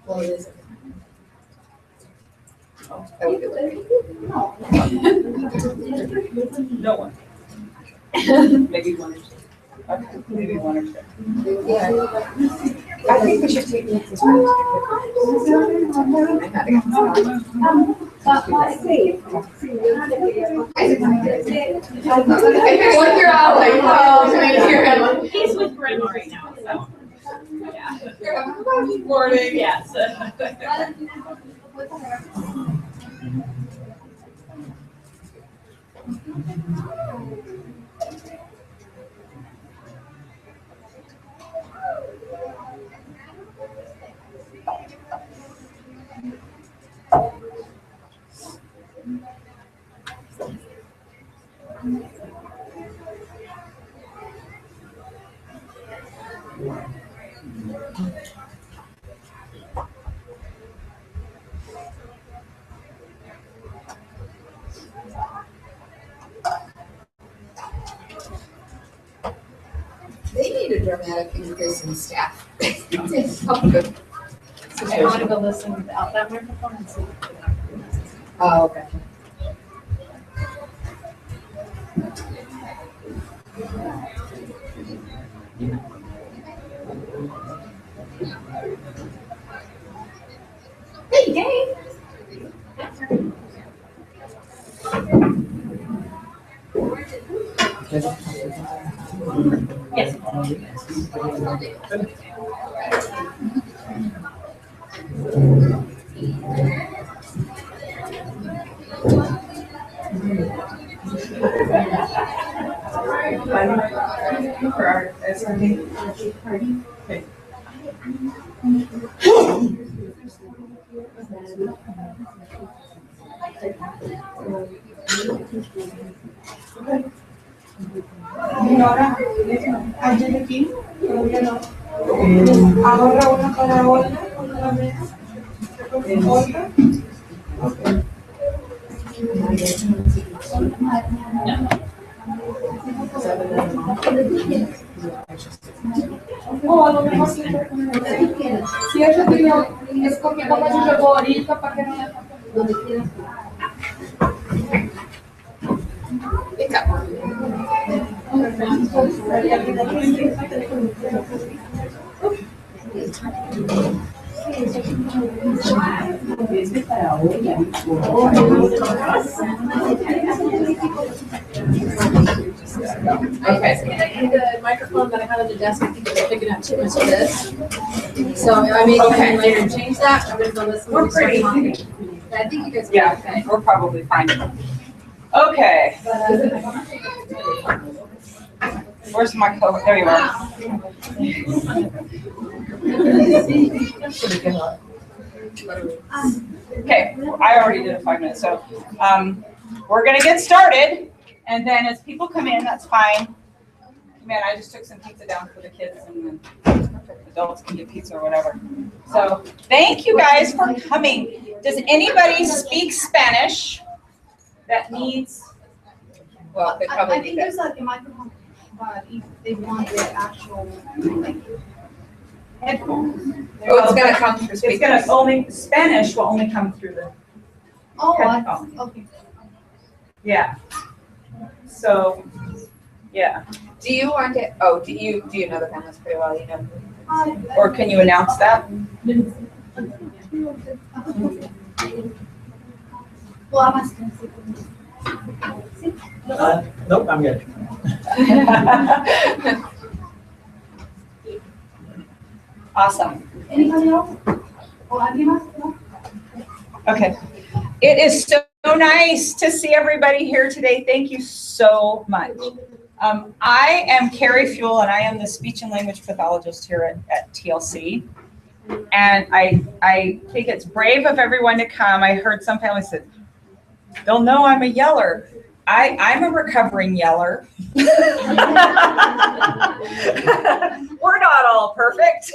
Well, it is. Oh. That would be like. No one. Maybe one or two. Okay, maybe one or two. Yeah. I think we should take it. One you're out like, oh, He's with Grandma right now, so. Yeah. Good morning. Yes. They need a dramatic increase in staff. Oh, good. So I want to go listen without that microphone and see. Oh, okay. Hey, Dave. Yes. For our SRD. Okay. Y ahora, ayer aquí, todavía no. Ahora una para Olga, otra vez. Olga. O a lo mejor si ella tiene, es porque como su favorita para que no le falte. Okay, so I need the microphone that I have on the desk. I think they're picking up too much of this. So I may come in later and change that. I'm gonna go listen. We're pretty. I think you guys are Yeah, okay. we're probably fine. Okay. Where's my coat? There you are. Okay, I already did a 5 minutes, so we're gonna get started, and then as people come in, that's fine. Man, I just took some pizza down for the kids, and then adults can get pizza or whatever. So thank you guys for coming. Does anybody speak Spanish that needs? Well, they I probably think need that. there's like a microphone, but if they want the actual, like, headphones. Oh, it's gonna come through It's speakers. gonna only, Spanish will only come through the Oh, headphone. okay. Yeah. So, yeah. Do you want to, oh, do you know the panelists pretty well, you know? Or can you announce that? Well, I'm asking. Nope, I'm good. Awesome. Anybody else? Or alguien más? No? Okay. It is so nice to see everybody here today. Thank you so much. I am Kerry Fuel, and I am the speech and language pathologist here at TLC. And I think it's brave of everyone to come. I heard some families say, they'll know I'm a yeller. I'm a recovering yeller. We're not all perfect.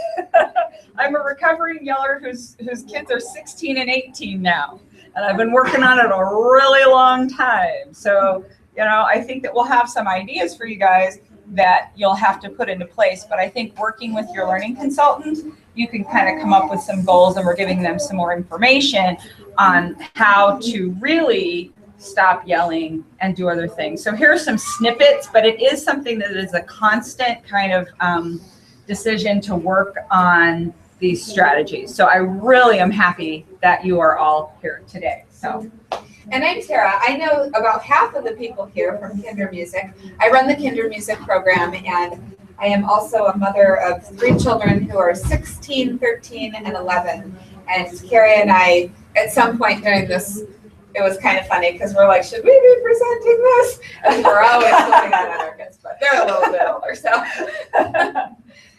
I'm a recovering yeller whose kids are 16 and 18 now. And I've been working on it a really long time. So, you know, I think that we'll have some ideas for you guys. that you'll have to put into place. But I think working with your learning consultant, you can kind of come up with some goals, and we're giving them some more information on how to really stop yelling and do other things. So here are some snippets, but it is something that is a constant kind of decision to work on these strategies. So I really am happy that you are all here today. So. And I'm Tara. I know about half of the people here from Kinder Music. I run the Kinder Music program, and I am also a mother of 3 children who are 16, 13, and 11. And Kerry and I, at some point during this, it was kind of funny because we're like, should we be presenting this? And we're always putting that on our kids, but they're a little bit older, so.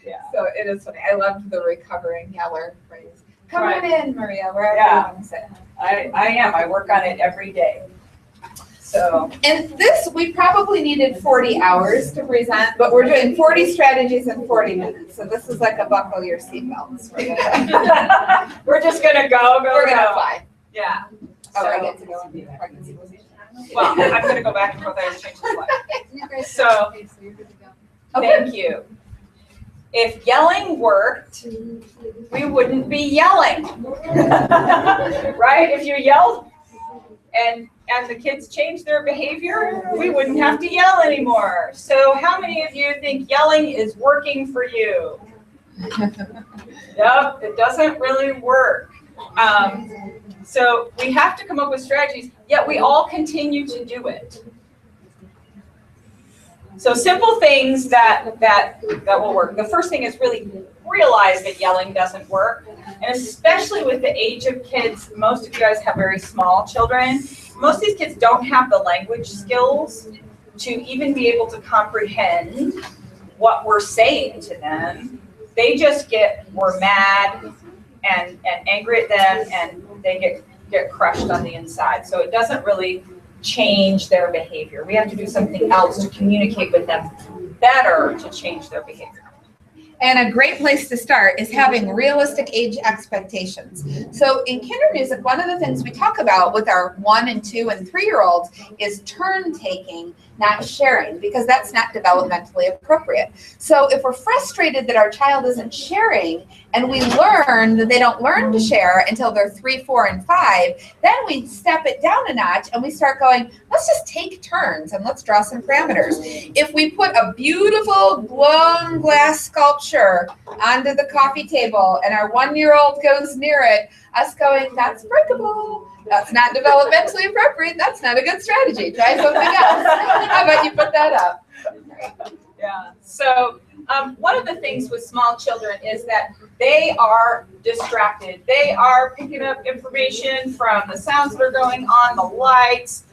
Yeah. So it is funny. I loved the recovering yeller phrase. Come Right. on in, Maria, wherever Yeah. you want to sit. I am. I work on it every day. So. And this, we probably needed 40 hours to present, but we're doing 40 strategies in 40 minutes. So this is like a buckle your seatbelts. We're just gonna go. We're gonna fly. Yeah. Oh, I So- get to go on the pregnancy position. Well, I'm gonna go back and forth. I just changed the slide. So, Okay, so you're good to go. thank you. If yelling worked, we wouldn't be yelling. Right? If you yelled and the kids changed their behavior, we wouldn't have to yell anymore. So how many of you think yelling is working for you? Yep, it doesn't really work. So we have to come up with strategies, yet we all continue to do it. So simple things that will work. The first thing is really realize that yelling doesn't work. And especially with the age of kids, most of you guys have very small children. Most of these kids don't have the language skills to even be able to comprehend what we're saying to them. They just we're mad and angry at them, and they get crushed on the inside. So it doesn't really change their behavior. We have to do something else to communicate with them better to change their behavior. And a great place to start is having realistic age expectations. So in Kinder Music, one of the things we talk about with our 1 and 2 and 3-year-olds is turn taking, not sharing, because that's not developmentally appropriate. So if we're frustrated that our child isn't sharing, and we learn that they don't learn to share until they're 3, 4, and 5, then we step it down a notch and we start going, let's just take turns and let's draw some parameters. If we put a beautiful blown glass sculpture onto the coffee table and our 1-year-old goes near it, us going, that's breakable. That's not developmentally appropriate. That's not a good strategy. Try something else. How about you put that up? Yeah. So one of the things with small children is that they are distracted. They are picking up information from the sounds that are going on, the lights,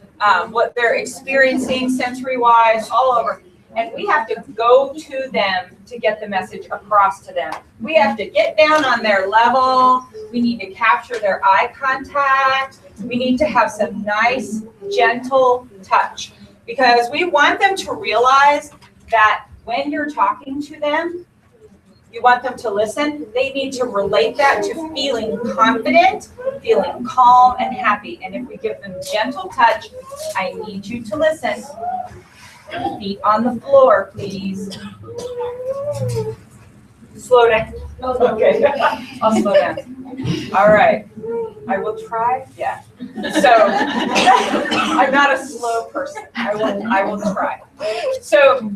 what they're experiencing sensory-wise, all over. And we have to go to them to get the message across to them. We have to get down on their level. We need to capture their eye contact. We need to have some nice, gentle touch, because we want them to realize that when you're talking to them, you want them to listen. They need to relate that to feeling confident, feeling calm and happy. And if we give them gentle touch, I need you to listen. Feet on the floor, please. Slow down. Okay, I'll slow down. All right, I will try. Yeah. So I'm not a slow person. I will try. So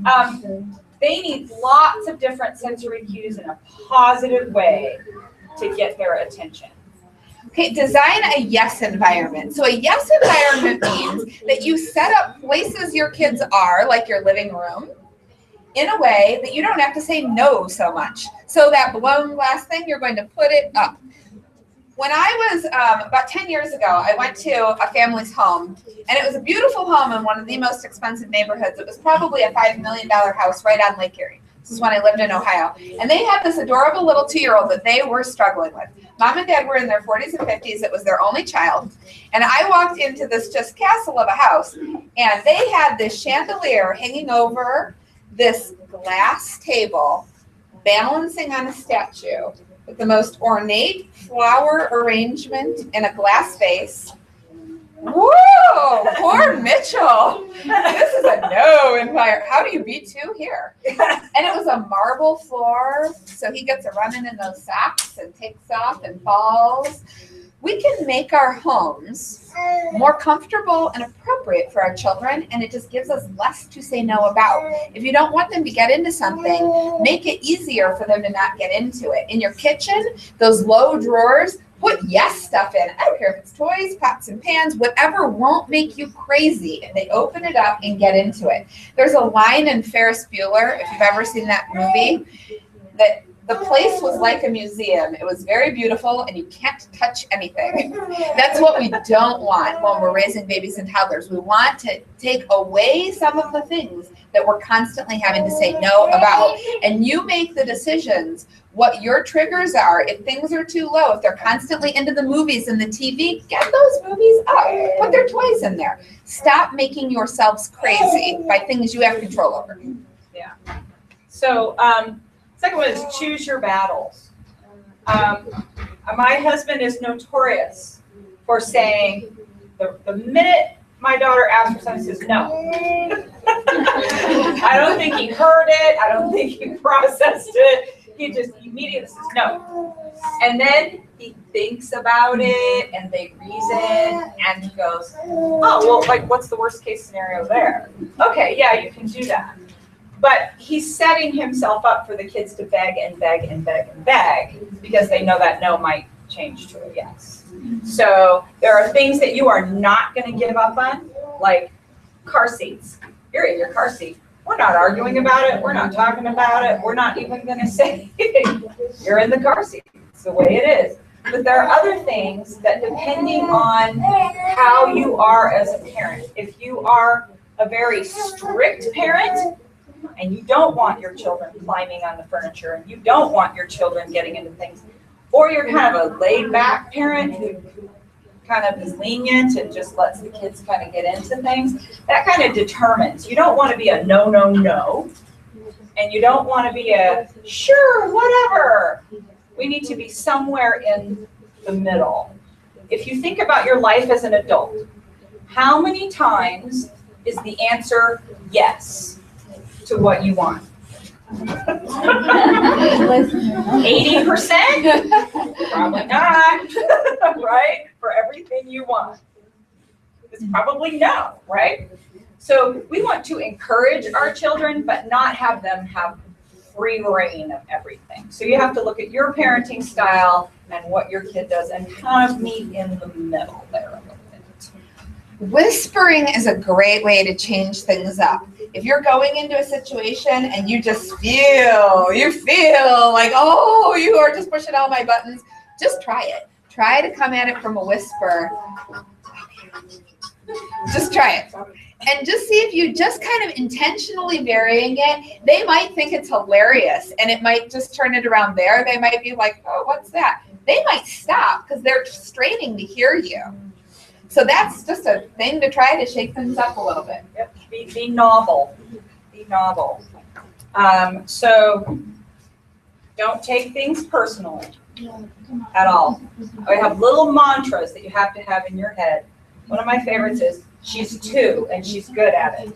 they need lots of different sensory cues in a positive way to get their attention. Okay, design a yes environment. So a yes environment means that you set up places your kids are, like your living room, in a way that you don't have to say no so much. So that blown glass thing, you're going to put it up. When I was about 10 years ago, I went to a family's home, and it was a beautiful home in one of the most expensive neighborhoods. It was probably a $5 million house right on Lake Kerry. This is when I lived in Ohio. And they had this adorable little 2-year-old that they were struggling with. Mom and Dad were in their 40s and 50s. It was their only child. And I walked into this just castle of a house, and they had this chandelier hanging over this glass table, balancing on a statue with the most ornate flower arrangement in a glass vase. Whoa, poor Mitchell. This is a no environment. How do you be 2 here? And it was a marble floor, so he gets a running in those socks and takes off and falls. We can make our homes more comfortable and appropriate for our children, and it just gives us less to say no about. If you don't want them to get into something, make it easier for them to not get into it. In your kitchen, those low drawers, put yes stuff in. I don't care if it's toys, pots and pans, whatever won't make you crazy. They open it up and get into it. There's a line in Ferris Bueller, if you've ever seen that movie, that the place was like a museum. It was very beautiful, and you can't touch anything. That's what we don't want when we're raising babies and toddlers. We want to take away some of the things that we're constantly having to say no about. And you make the decisions what your triggers are. If things are too low, if they're constantly into the movies and the TV, get those movies up. Put their toys in there. Stop making yourselves crazy by things you have control over. Yeah. So, second one is choose your battles. My husband is notorious for saying, the minute my daughter asks for something, he says no. I don't think he heard it. I don't think he processed it. He just immediately says no. And then he thinks about it and they reason and he goes, oh, well, like, what's the worst case scenario there? Okay, yeah, you can do that. But he's setting himself up for the kids to beg and beg and beg and beg because they know that no might change to a yes. So there are things that you are not going to give up on, like car seats. You're in your car seat. We're not arguing about it. We're not talking about it. We're not even going to say you're in the car seat. It's the way it is. But there are other things that, depending on how you are as a parent, if you are a very strict parent, and you don't want your children climbing on the furniture, and you don't want your children getting into things, or you're kind of a laid-back parent who kind of is lenient and just lets the kids kind of get into things, that kind of determines. You don't want to be a no, no, no, and you don't want to be a sure, whatever. We need to be somewhere in the middle. If you think about your life as an adult, how many times is the answer yes to what you want? 80%? Probably not, right? For everything you want. It's probably no, right? So we want to encourage our children, but not have them have free reign of everything. So you have to look at your parenting style and what your kid does and kind of meet in the middle there a little bit. Whispering is a great way to change things up. If you're going into a situation and you just feel like, oh, you are just pushing all my buttons, just try it. Try to come at it from a whisper. Just try it. And just see if you just kind of intentionally varying it, they might think it's hilarious and it might just turn it around there. They might be like, oh, what's that? They might stop because they're straining to hear you. So that's just a thing to try to shake things up a little bit. Yep. Be novel. Be novel. So don't take things personally at all. I have little mantras that you have to have in your head. One of my favorites is, she's 2 and she's good at it.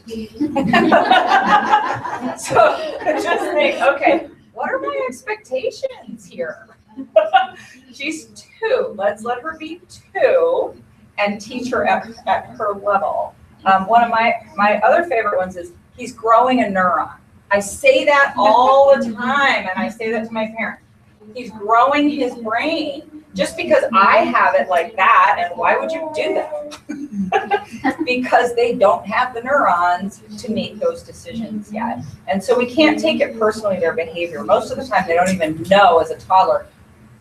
So just think, okay, what are my expectations here? She's 2. Let's let her be 2 and teach her at her level. One of my other favorite ones is, he's growing a neuron. I say that all the time, and I say that to my parents. He's growing his brain. Just because I have it like that, and why would you do that? Because they don't have the neurons to make those decisions yet. And so we can't take it personally, their behavior. Most of the time, they don't even know as a toddler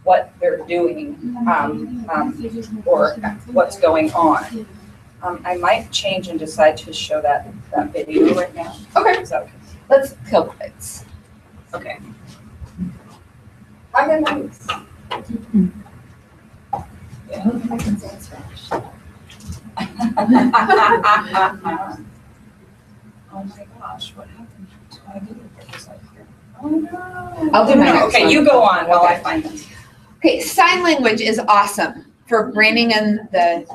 what they're doing or what's going on. I might change and decide to show that video right now. Okay. Is that okay? Let's kill the lights. Okay. I'm in lights. Yeah. I can say it's Spanish. Oh my gosh, what happened to my video? Oh no. I'll do my next Okay, one. you go on while I find this. Okay, sign language is awesome for bringing in the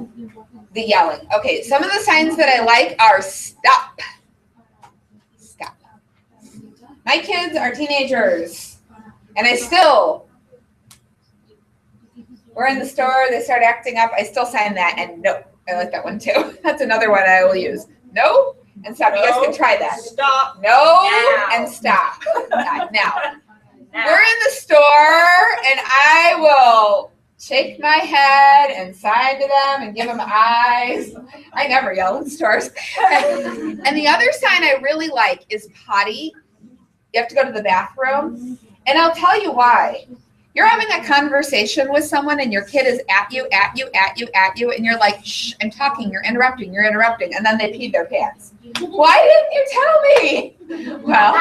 the yelling. Okay, some of the signs that I like are stop. Stop. My kids are teenagers, and we're in the store, they start acting up, I still sign that, and no. I like that one too. That's another one I will use. No and stop. You guys can try that. Stop. No Now. and stop. Now. We're in the store, and I will shake my head and sign to them and give them eyes. I never yell in stores. And the other sign I really like is potty. You have to go to the bathroom. And I'll tell you why. You're having a conversation with someone and your kid is at you, and you're like, shh, I'm talking, you're interrupting, and then they peed their pants. Why didn't you tell me? Well,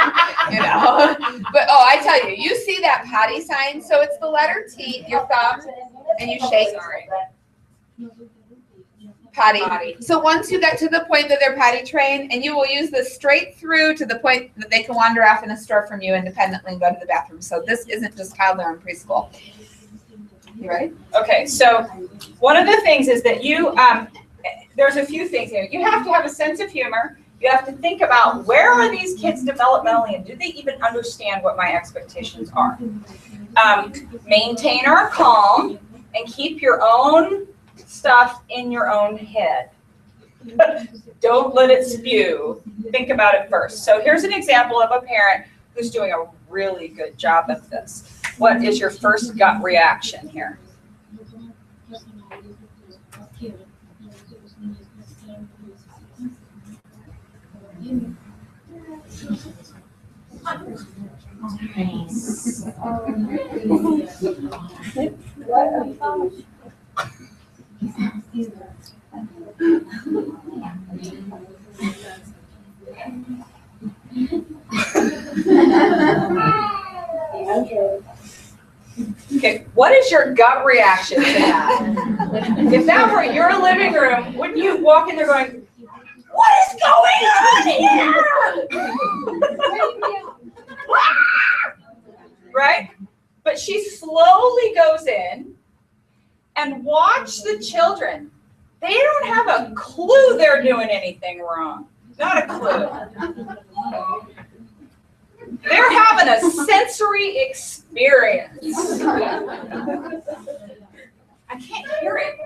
but I tell you, you see that potty sign, so it's the letter T, your thumb, and you shake. Potty. So once you get to the point that they're potty trained, and you will use this straight through to the point that they can wander off in a store from you independently and go to the bathroom. So this isn't just toddler and preschool. You ready? Okay, so one of the things is that there's a few things here. You have to have a sense of humor. You have to think about, where are these kids developmentally, and do they even understand what my expectations are? Maintain our calm and keep your own stuff in your own head. Don't let it spew. Think about it first. So here's an example of a parent who's doing a really good job of this. What is your first gut reaction here? Okay, what is your gut reaction to that? If that were your living room, wouldn't you walk in there going, what is going on here? Right? But she slowly goes in, and watch the children. They don't have a clue they're doing anything wrong. Not a clue. They're having a sensory experience. I can't hear it.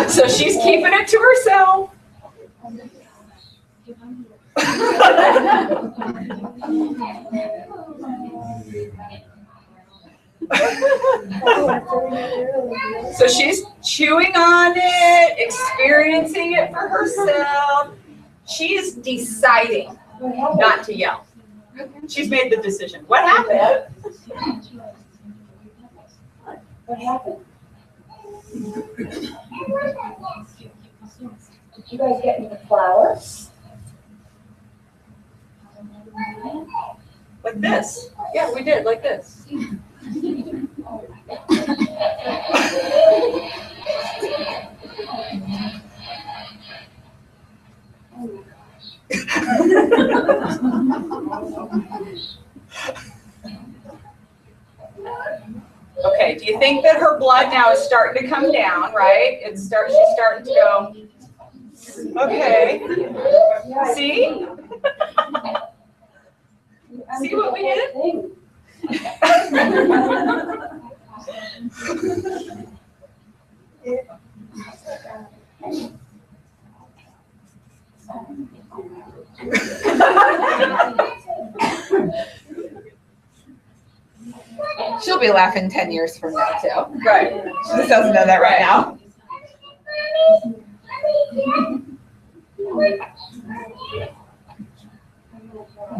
So she's keeping it to herself. So she's chewing on it, experiencing it for herself. She's deciding not to yell. She's made the decision. What happened? What happened? Did you guys get me the flowers? Like this. Yeah, we did, like this. Okay, do you think that her blood now is starting to come down, right? She's starting to go, okay. See? See what we did? She'll be laughing 10 years from now, too. Right. She just doesn't know that right now.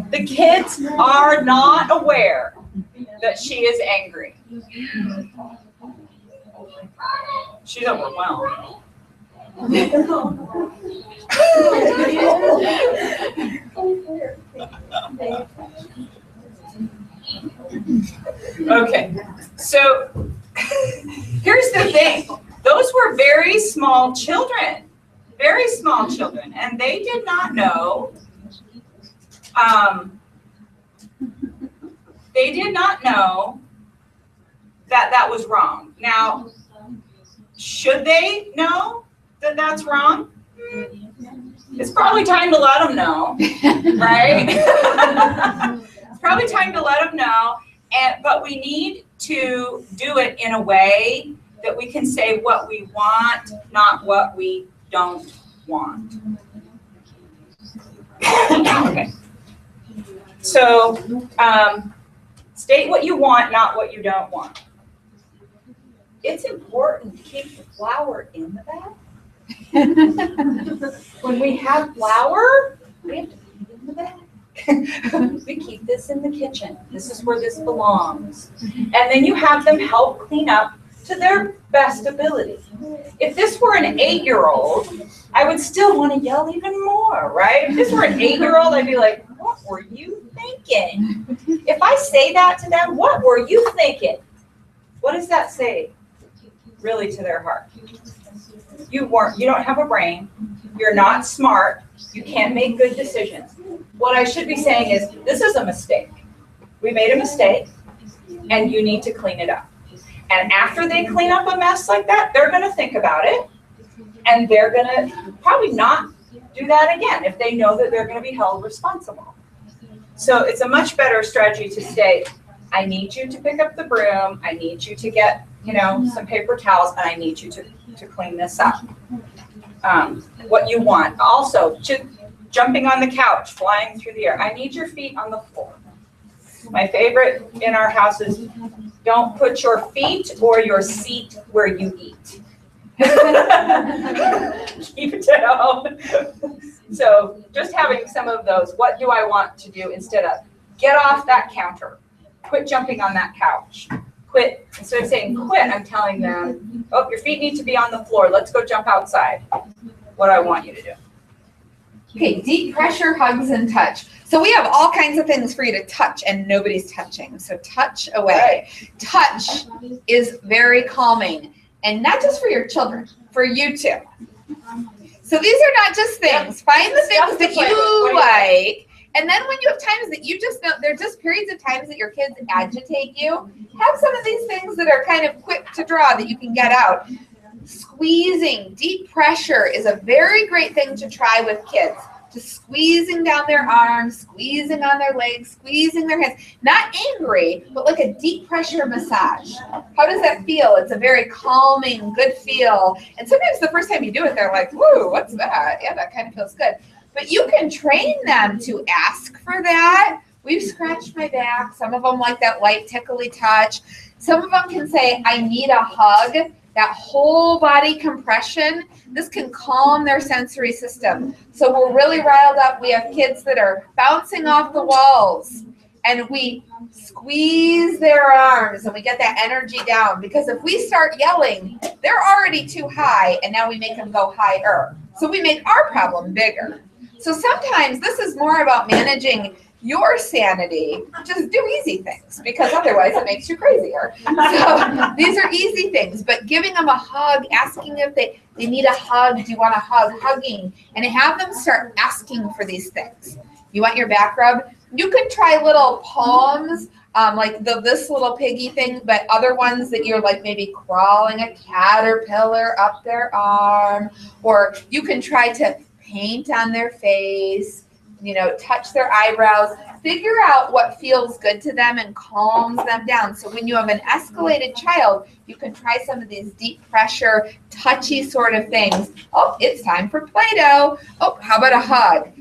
The kids are not aware that she is angry. She's overwhelmed. Okay, so here's the thing. Those were very small children. very small children, and they did not know, that that was wrong. Now, should they know that that's wrong? It's probably time to let them know, right? It's probably time to let them know, but we need to do it in a way that we can say what we want, not what we don't want. Okay. So, state what you want, not what you don't want. It's important to keep the flour in the bag. When we have flour, we have to keep it in the bag. We keep this in the kitchen. This is where this belongs. And then you have them help clean up to their best ability. If this were an 8-year-old, I would still want to yell even more, right? If this were an 8-year-old, I'd be like, what were you thinking? If I say that to them, what were you thinking? What does that say really to their heart? You don't have a brain. You're not smart. You can't make good decisions. What I should be saying is, this is a mistake. We made a mistake, and you need to clean it up. And after they clean up a mess like that, they're going to think about it, and they're going to probably not do that again if they know that they're going to be held responsible. So it's a much better strategy to say, I need you to pick up the broom, I need you to get, some paper towels, and I need you to clean this up. What you want. Also, jumping on the couch, flying through the air. I need your feet on the floor. My favorite in our house is, don't put your feet or your seat where you eat. Keep it down. So just having some of those, what do I want to do instead of, get off that counter. Quit jumping on that couch. Quit, instead of saying quit, I'm telling them, oh, your feet need to be on the floor. Let's go jump outside. What I want you to do. Okay, deep pressure, hugs, and touch. So we have all kinds of things for you to touch, and nobody's touching. So touch away. Touch is very calming, and not just for your children, for you too. So these are not just things. Find the things that you like. And then when you have times that you just know, there are just periods of times that your kids agitate you, have some of these things that are kind of quick to draw that you can get out. Squeezing, deep pressure is a very great thing to try with kids. Just squeezing down their arms, squeezing on their legs, squeezing their hands. Not angry, but like a deep pressure massage. How does that feel? It's a very calming, good feel. And sometimes the first time you do it, they're like, whoa, what's that? Yeah, that kind of feels good. But you can train them to ask for that. We've scratched my back. Some of them like that light tickly touch. Some of them can say, I need a hug. That whole body compression, this can calm their sensory system. So we're really riled up. We have kids that are bouncing off the walls, and we squeeze their arms and we get that energy down, because if we start yelling, they're already too high, and now we make them go higher. So we make our problem bigger. So sometimes this is more about managing your sanity. Just do easy things, because otherwise it makes you crazier. So these are easy things, but giving them a hug, asking if they need a hug, do you want a hug, hugging, and have them start asking for these things. You want your back rub? You could try little palms, like this little piggy thing, but other ones that you're like maybe crawling a caterpillar up their arm, or you can try to paint on their face, touch their eyebrows, figure out what feels good to them and calms them down. So when you have an escalated child, you can try some of these deep pressure, touchy sort of things. Oh, it's time for Play-Doh. Oh, how about a hug?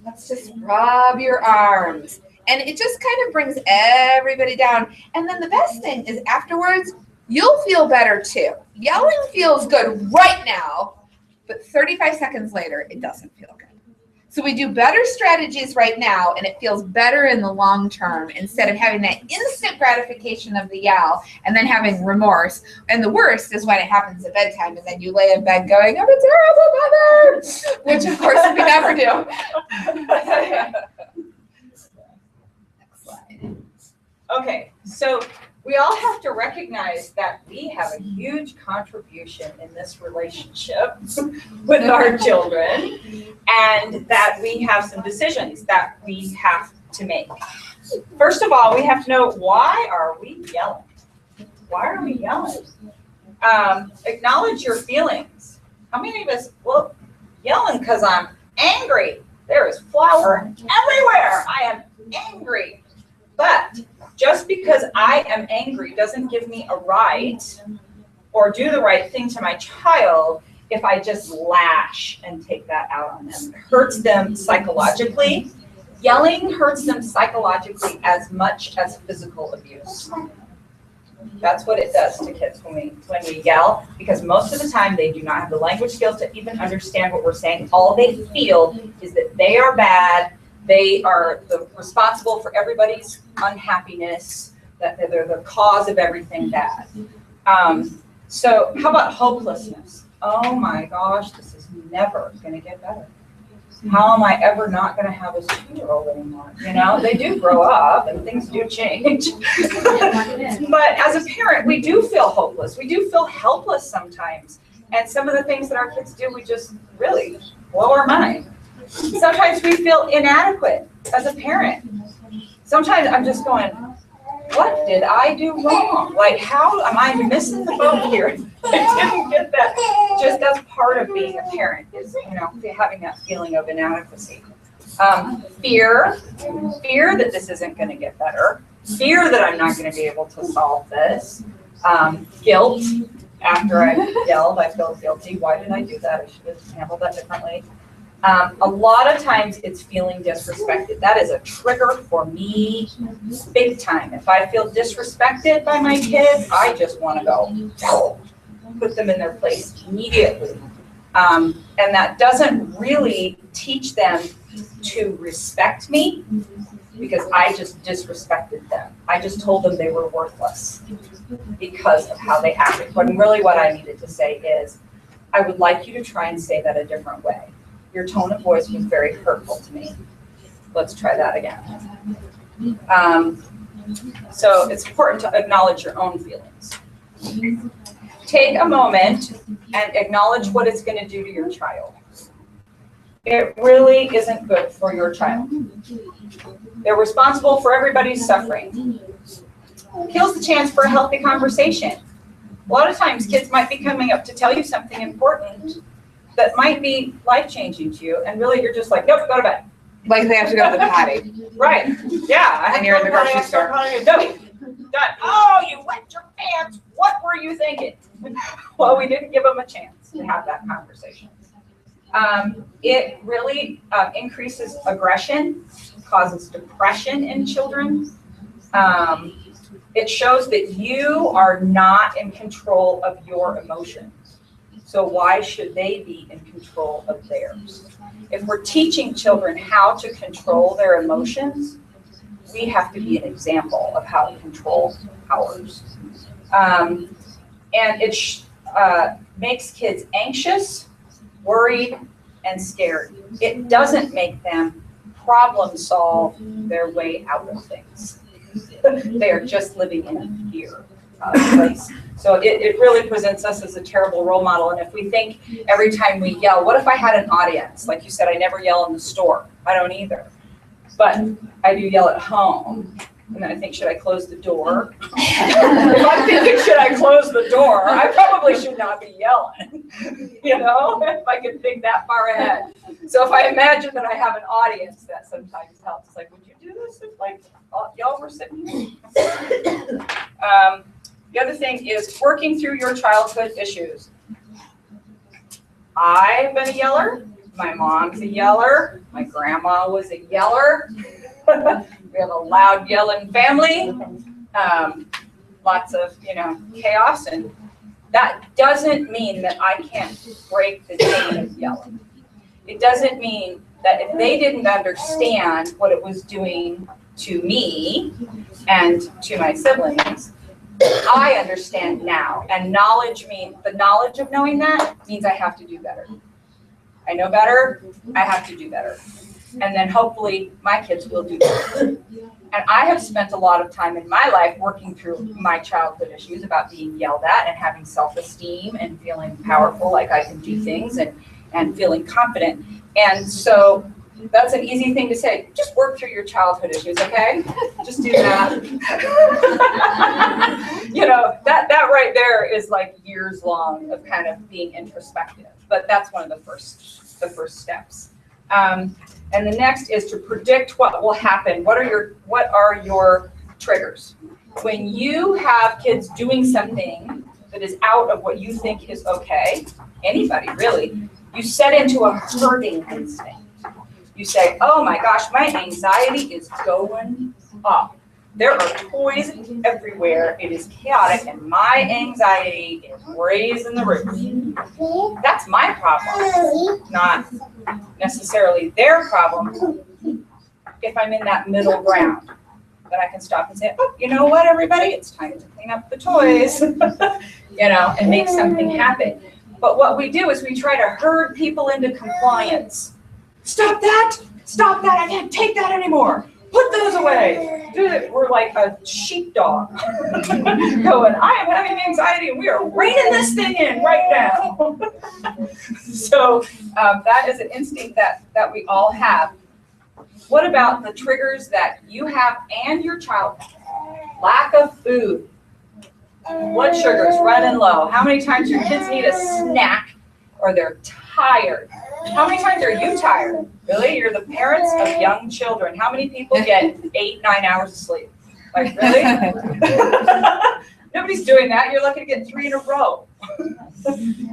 Let's just rub your arms. And it just kind of brings everybody down. And then the best thing is afterwards, you'll feel better too. Yelling feels good right now, but 35 seconds later, it doesn't feel good. So we do better strategies right now, and it feels better in the long term, instead of having that instant gratification of the yell and then having remorse. And the worst is when it happens at bedtime, and then you lay in bed going, I'm a terrible mother, which of course we never do. Next slide. Okay, so we all have to recognize that we have a huge contribution in this relationship with our children, and that we have some decisions that we have to make. First of all, we have to know, why are we yelling? Why are we yelling? Acknowledge your feelings. How many of us, well, yelling because I'm angry. There is flour everywhere. I am angry. But just because I am angry doesn't give me a right or do the right thing to my child if I just lash and take that out on them. It hurts them psychologically. Yelling hurts them psychologically as much as physical abuse. That's what it does to kids when we yell, because most of the time they do not have the language skills to even understand what we're saying. All they feel is that they are bad, they are responsible for everybody's unhappiness, that they're the cause of everything bad. So how about hopelessness? Oh my gosh, this is never going to get better. How am I ever not going to have a 2-year-old anymore? You know, they do grow up and things do change. But as a parent, we do feel hopeless. We do feel helpless sometimes. And some of the things that our kids do, we just really blow our mind. Sometimes we feel inadequate as a parent. Sometimes I'm just going, what did I do wrong? Like, how am I missing the boat here? I didn't get that. Just that's part of being a parent, is, you know, having that feeling of inadequacy. Fear that this isn't going to get better. Fear that I'm not going to be able to solve this. Guilt. After I yelled, I feel guilty. Why did I do that? I should have handled that differently. A lot of times it's feeling disrespected. That is a trigger for me big time. If I feel disrespected by my kids, I just want to go put them in their place immediately. And that doesn't really teach them to respect me, because I just disrespected them. I just told them they were worthless because of how they acted. When really what I needed to say is, I would like you to try and say that a different way. Your tone of voice was very hurtful to me. Let's try that again. So it's important to acknowledge your own feelings. Take a moment and acknowledge what it's going to do to your child. It really isn't good for your child. They're responsible for everybody's suffering. Kills the chance for a healthy conversation. A lot of times kids might be coming up to tell you something important that might be life-changing to you, and really you're just like, nope, go to bed. Like they have to go to the potty. Right, yeah. And you're in the grocery store. Done. Oh, you wet your pants. What were you thinking? Well, we didn't give them a chance to have that conversation. It really increases aggression, causes depression in children. It shows that you are not in control of your emotions. So why should they be in control of theirs? If we're teaching children how to control their emotions, we have to be an example of how to control ours. And it makes kids anxious, worried, and scared. It doesn't make them problem solve their way out of things. They are just living in a fear place. So it really presents us as a terrible role model. And if we think every time we yell, what if I had an audience? Like you said, I never yell in the store. I don't either. But I do yell at home. And then I think, should I close the door? If I'm thinking, should I close the door? I probably should not be yelling, you know, if I can think that far ahead. So if I imagine that I have an audience, that sometimes helps. It's like, would you do this if like y'all were sitting here? The other thing is working through your childhood issues. I've been a yeller. My mom's a yeller. My grandma was a yeller. We have a loud yelling family. Lots of, chaos. And that doesn't mean that I can't break the chain of yelling. It doesn't mean that if they didn't understand what it was doing to me and to my siblings, I understand now. And the knowledge of knowing that means I have to do better. I know better, I have to do better. And then hopefully my kids will do better. And I have spent a lot of time in my life working through my childhood issues about being yelled at and having self-esteem and feeling powerful, like I can do things, and feeling confident. And so that's an easy thing to say. Just work through your childhood issues, okay? Just do that. You know, that right there is like years long of kind of being introspective. But that's one of the first steps. And the next is to predict what will happen. What are your triggers? When you have kids doing something that is out of what you think is okay, anybody really, you set into a herding instinct. You say, oh my gosh, my anxiety is going up. There are toys everywhere. It is chaotic, and my anxiety is raising the roof. That's my problem, not necessarily their problem. If I'm in that middle ground, then I can stop and say, oh, you know what, everybody, it's time to clean up the toys, you know, and make something happen. But what we do is we try to herd people into compliance. Stop that, I can't take that anymore. Put those away. We're like a sheepdog going, I am having anxiety and we are reining this thing in right now. So that is an instinct that we all have. What about the triggers that you have and your child have? Lack of food. Blood sugar's running low. How many times your kids need a snack or they're tired? How many times are you tired? Really? You're the parents of young children. How many people get 8-9 hours of sleep? Like, really? Nobody's doing that. You're lucky to get 3 in a row.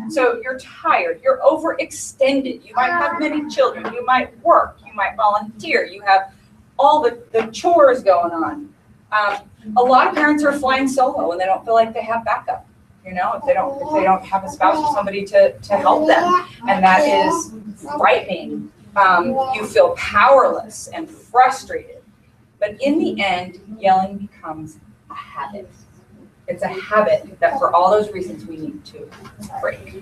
So you're tired. You're overextended. You might have many children. You might work. You might volunteer. You have all the chores going on. A lot of parents are flying solo and they don't feel like they have backup. You know, if they don't have a spouse or somebody to help them, and that is frightening. You feel powerless and frustrated. But in the end, yelling becomes a habit. It's a habit that for all those reasons we need to break.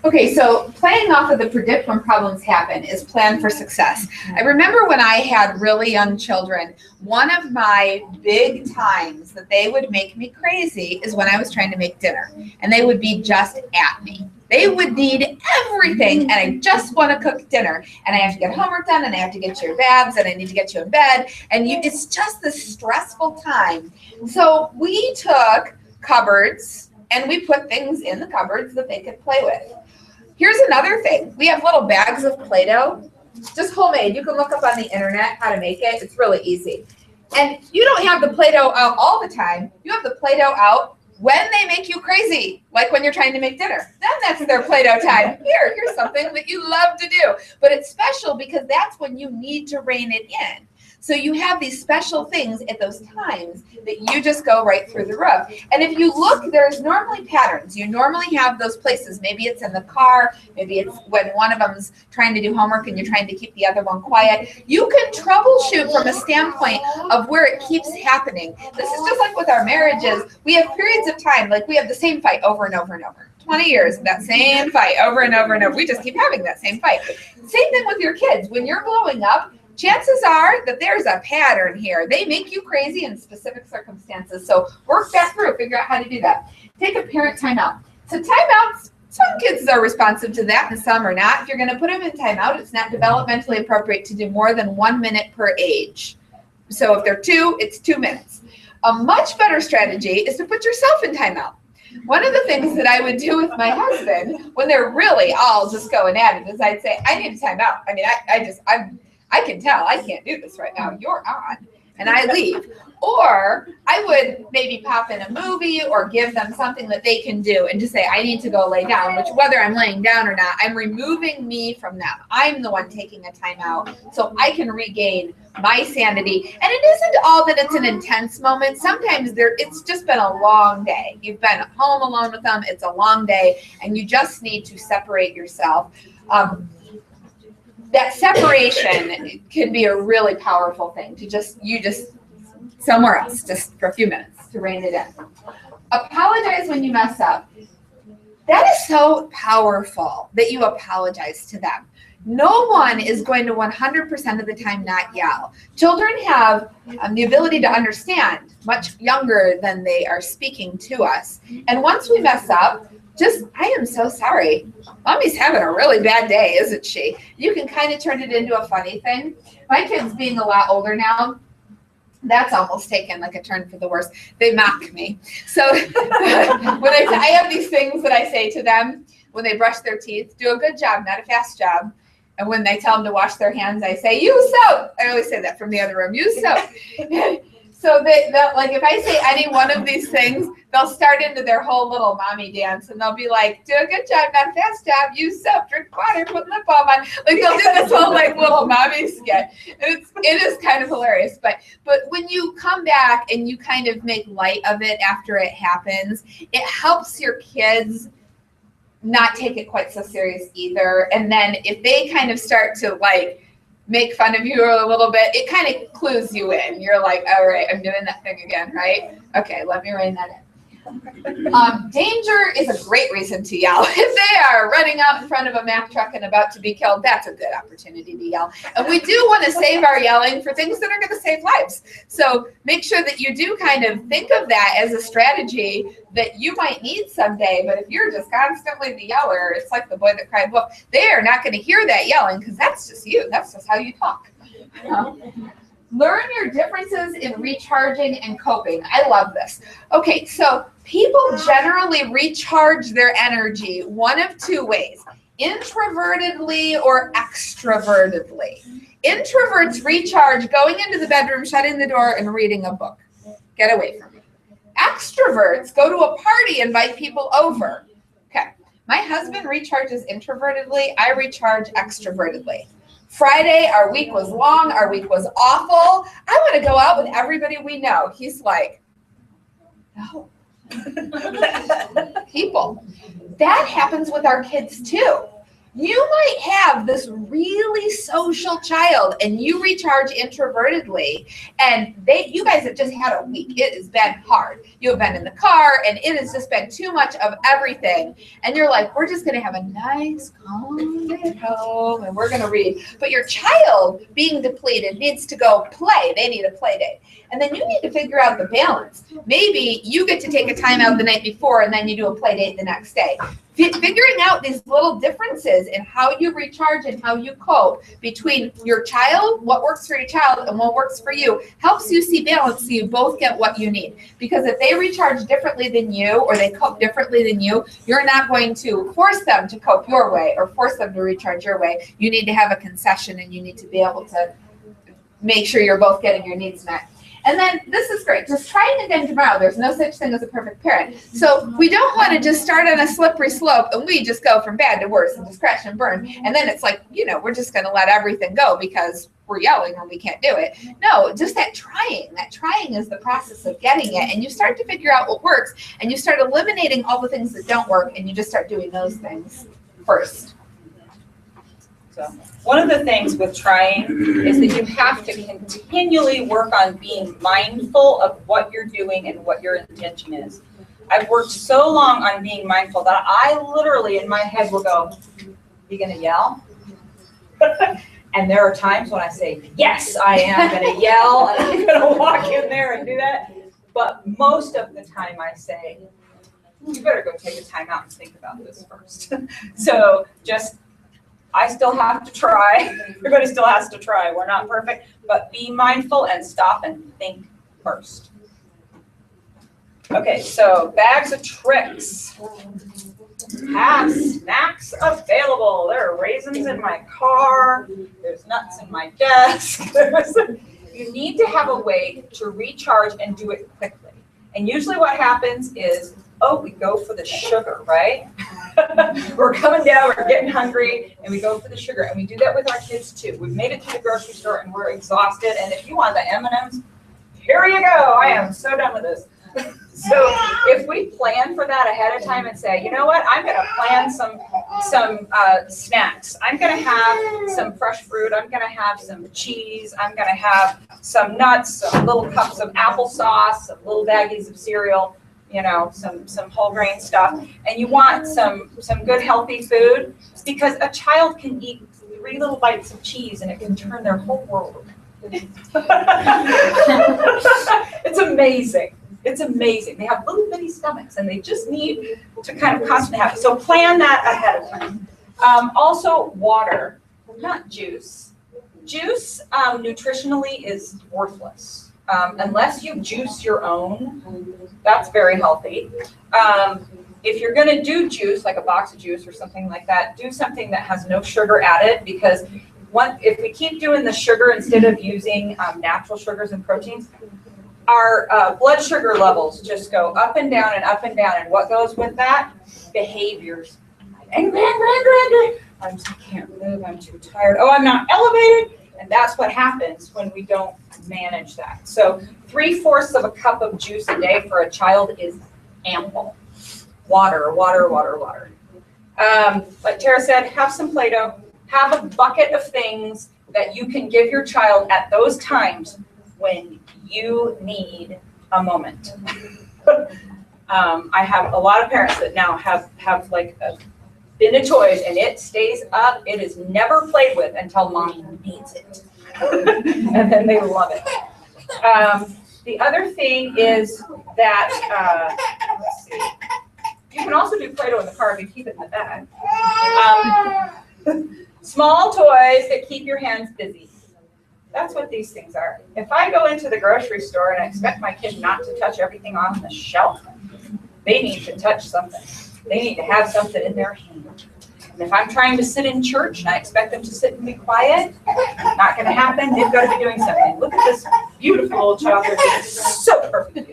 Okay, so playing off of the predict when problems happen is plan for success. I remember when I had really young children, one of my big times that they would make me crazy is when I was trying to make dinner, and they would be just at me. They would need everything, and I just want to cook dinner, and I have to get homework done, and I have to get your baths, and I need to get you in bed, and it's just this stressful time. So we took cupboards, and we put things in the cupboards that they could play with. Here's another thing. We have little bags of Play-Doh, just homemade. You can look up on the internet how to make it. It's really easy. And you don't have the Play-Doh out all the time. You have the Play-Doh out when they make you crazy, like when you're trying to make dinner. Then that's their Play-Doh time. Here's something that you love to do. But it's special because that's when you need to rein it in. So you have these special things at those times that you just go right through the roof. And if you look, there's normally patterns. You normally have those places. Maybe it's in the car. Maybe it's when one of them's trying to do homework and you're trying to keep the other one quiet. You can troubleshoot from a standpoint of where it keeps happening. This is just like with our marriages. We have periods of time, like we have the same fight over and over and over. 20 years of that same fight over and over and over. We just keep having that same fight. Same thing with your kids. When you're blowing up, chances are that there's a pattern here. They make you crazy in specific circumstances. So work that through, figure out how to do that. Take a parent timeout. So timeouts, some kids are responsive to that and some are not. If you're going to put them in timeout, it's not developmentally appropriate to do more than 1 minute per age. So if they're 2, it's 2 minutes. A much better strategy is to put yourself in timeout. One of the things that I would do with my husband when they're really all just going at it is I'd say, I need a timeout. I mean, I can tell I can't do this right now. You're on. And I leave. Or I would maybe pop in a movie or give them something that they can do and just say, I need to go lay down, which whether I'm laying down or not, I'm removing me from them. I'm the one taking a timeout so I can regain my sanity. And it isn't all that it's an intense moment. Sometimes it's just been a long day. You've been home alone with them. It's a long day and you just need to separate yourself. That separation can be a really powerful thing to just somewhere else, just for a few minutes to rein it in. Apologize when you mess up. That is so powerful that you apologize to them. No one is going to 100% of the time not yell. Children have the ability to understand much younger than they are speaking to us. And once we mess up, just, I am so sorry. Mommy's having a really bad day, isn't she? You can kind of turn it into a funny thing. My kids being a lot older now, that's almost taken like a turn for the worse. They mock me. So when I have these things that I say to them when they brush their teeth, do a good job, not a fast job. And when they tell them to wash their hands, I say, use soap. I always say that from the other room, use soap. So they'll, like, if I say any one of these things, they'll start into their whole little mommy dance, and they'll be like, do a good job, not a fast job, use soap, drink water, put lip balm on. Like, they'll do this whole, like, little mommy skit. It is kind of hilarious. But when you come back and you kind of make light of it after it happens, it helps your kids not take it quite so serious either. And then if they kind of start to, like, make fun of you a little bit, it kind of clues you in. You're like, all right, I'm doing that thing again, right? Okay, let me rein that in. Danger is a great reason to yell. If they are running out in front of a Mack truck and about to be killed, that's a good opportunity to yell. And we do want to save our yelling for things that are going to save lives. So make sure that you do kind of think of that as a strategy that you might need someday. But if you're just constantly the yeller, it's like the boy that cried wolf. They are not going to hear that yelling because that's just you. That's just how you talk. Learn your differences in recharging and coping. I love this. Okay, so people generally recharge their energy one of two ways, introvertedly or extrovertedly. Introverts recharge going into the bedroom, shutting the door, and reading a book. Get away from me. Extroverts go to a party, invite people over. Okay, my husband recharges introvertedly. I recharge extrovertedly. Friday, our week was long. Our week was awful. I want to go out with everybody we know. He's like, no. People. That happens with our kids too. You might have this really social child and you recharge introvertedly, and you guys have just had a week. It has been hard. You have been in the car and it has just been too much of everything. And you're like, we're just going to have a nice calm day at home and we're going to read. But your child being depleted needs to go play. They need a play date. And then you need to figure out the balance. Maybe you get to take a time out the night before and then you do a play date the next day. Figuring out these little differences in how you recharge and how you cope between your child, what works for your child, and what works for you, helps you see balance so you both get what you need. Because if they recharge differently than you or they cope differently than you, you're not going to force them to cope your way or force them to recharge your way. You need to have a concession and you need to be able to make sure you're both getting your needs met. And then this is great. Just try it again tomorrow. There's no such thing as a perfect parent. So we don't want to just start on a slippery slope and we just go from bad to worse and just crash and burn. And then it's like, we're just going to let everything go because we're yelling or we can't do it. No, just that trying. That trying is the process of getting it. And you start to figure out what works and you start eliminating all the things that don't work and you just start doing those things first. So one of the things with trying is that you have to continually work on being mindful of what you're doing and what your intention is. I've worked so long on being mindful that I literally in my head will go, you gonna yell? And there are times when I say, yes, I am gonna yell and I'm gonna walk in there and do that. But most of the time I say, you better go take a time out and think about this first. So I still have to try. Everybody still has to try. We're not perfect, but be mindful and stop and think first. Okay, so bags of tricks. Have snacks available. There are raisins in my car. There's nuts in my desk. You need to have a way to recharge and do it quickly. And usually what happens is, we go for the sugar, right? We're coming down, we're getting hungry, and we go for the sugar. And we do that with our kids too. We've made it to the grocery store and we're exhausted. And if you want the M&Ms, here you go. I am so done with this. So if we plan for that ahead of time and say, you know what, I'm going to plan some snacks. I'm going to have some fresh fruit. I'm going to have some cheese. I'm going to have some nuts, some little cups of applesauce, some little baggies of cereal. you know, some whole grain stuff, and you want some good healthy food, because a child can eat 3 little bites of cheese and it can turn their whole world. It's amazing. It's amazing. They have little bitty stomachs and they just need to kind of constantly have it. So plan that ahead of time. Also water, not juice. Juice nutritionally is worthless. Unless you juice your own, that's very healthy. If you're going to do juice, like a box of juice or something like that, do something that has no sugar added, because if we keep doing the sugar instead of using natural sugars and proteins, our blood sugar levels just go up and down and up and down. And what goes with that? Behaviors. Angry. I can't move. I'm too tired. Oh, I'm not elevated. And that's what happens when we don't manage that. So 3/4 of a cup of juice a day for a child is ample. Water. Like Tara said, have some Play-Doh. Have a bucket of things that you can give your child at those times when you need a moment. I have a lot of parents that now have like a bin of toys, and it stays up. It is never played with until mommy needs it. And then they love it. The other thing is that, let's see, you can also do Play-Doh in the car if you keep it in the bag. Small toys that keep your hands busy. That's what these things are. If I go into the grocery store and I expect my kid not to touch everything on the shelf, they need to touch something. They need to have something in their hand. And if I'm trying to sit in church and I expect them to sit and be quiet, not going to happen. They've got to be doing something. Look at this beautiful little child. They're so perfect.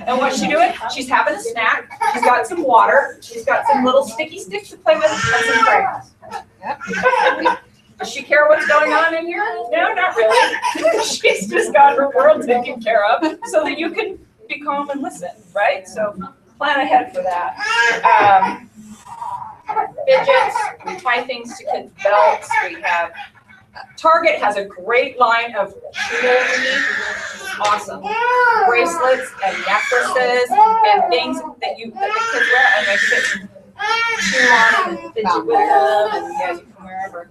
And what's she doing? She's having a snack. She's got some water. She's got some little sticky sticks to play with and some crayons. Does she care what's going on in here? No, not really. She's just got her world taken care of so that you can be calm and listen, right? So plan ahead for that. Fidgets, we tie things to kids' belts. We have, Target has a great line of jewelry, awesome, bracelets and necklaces and things that the kids wear, and they sit and chew on them and fidget with them, and yeah, you can wherever.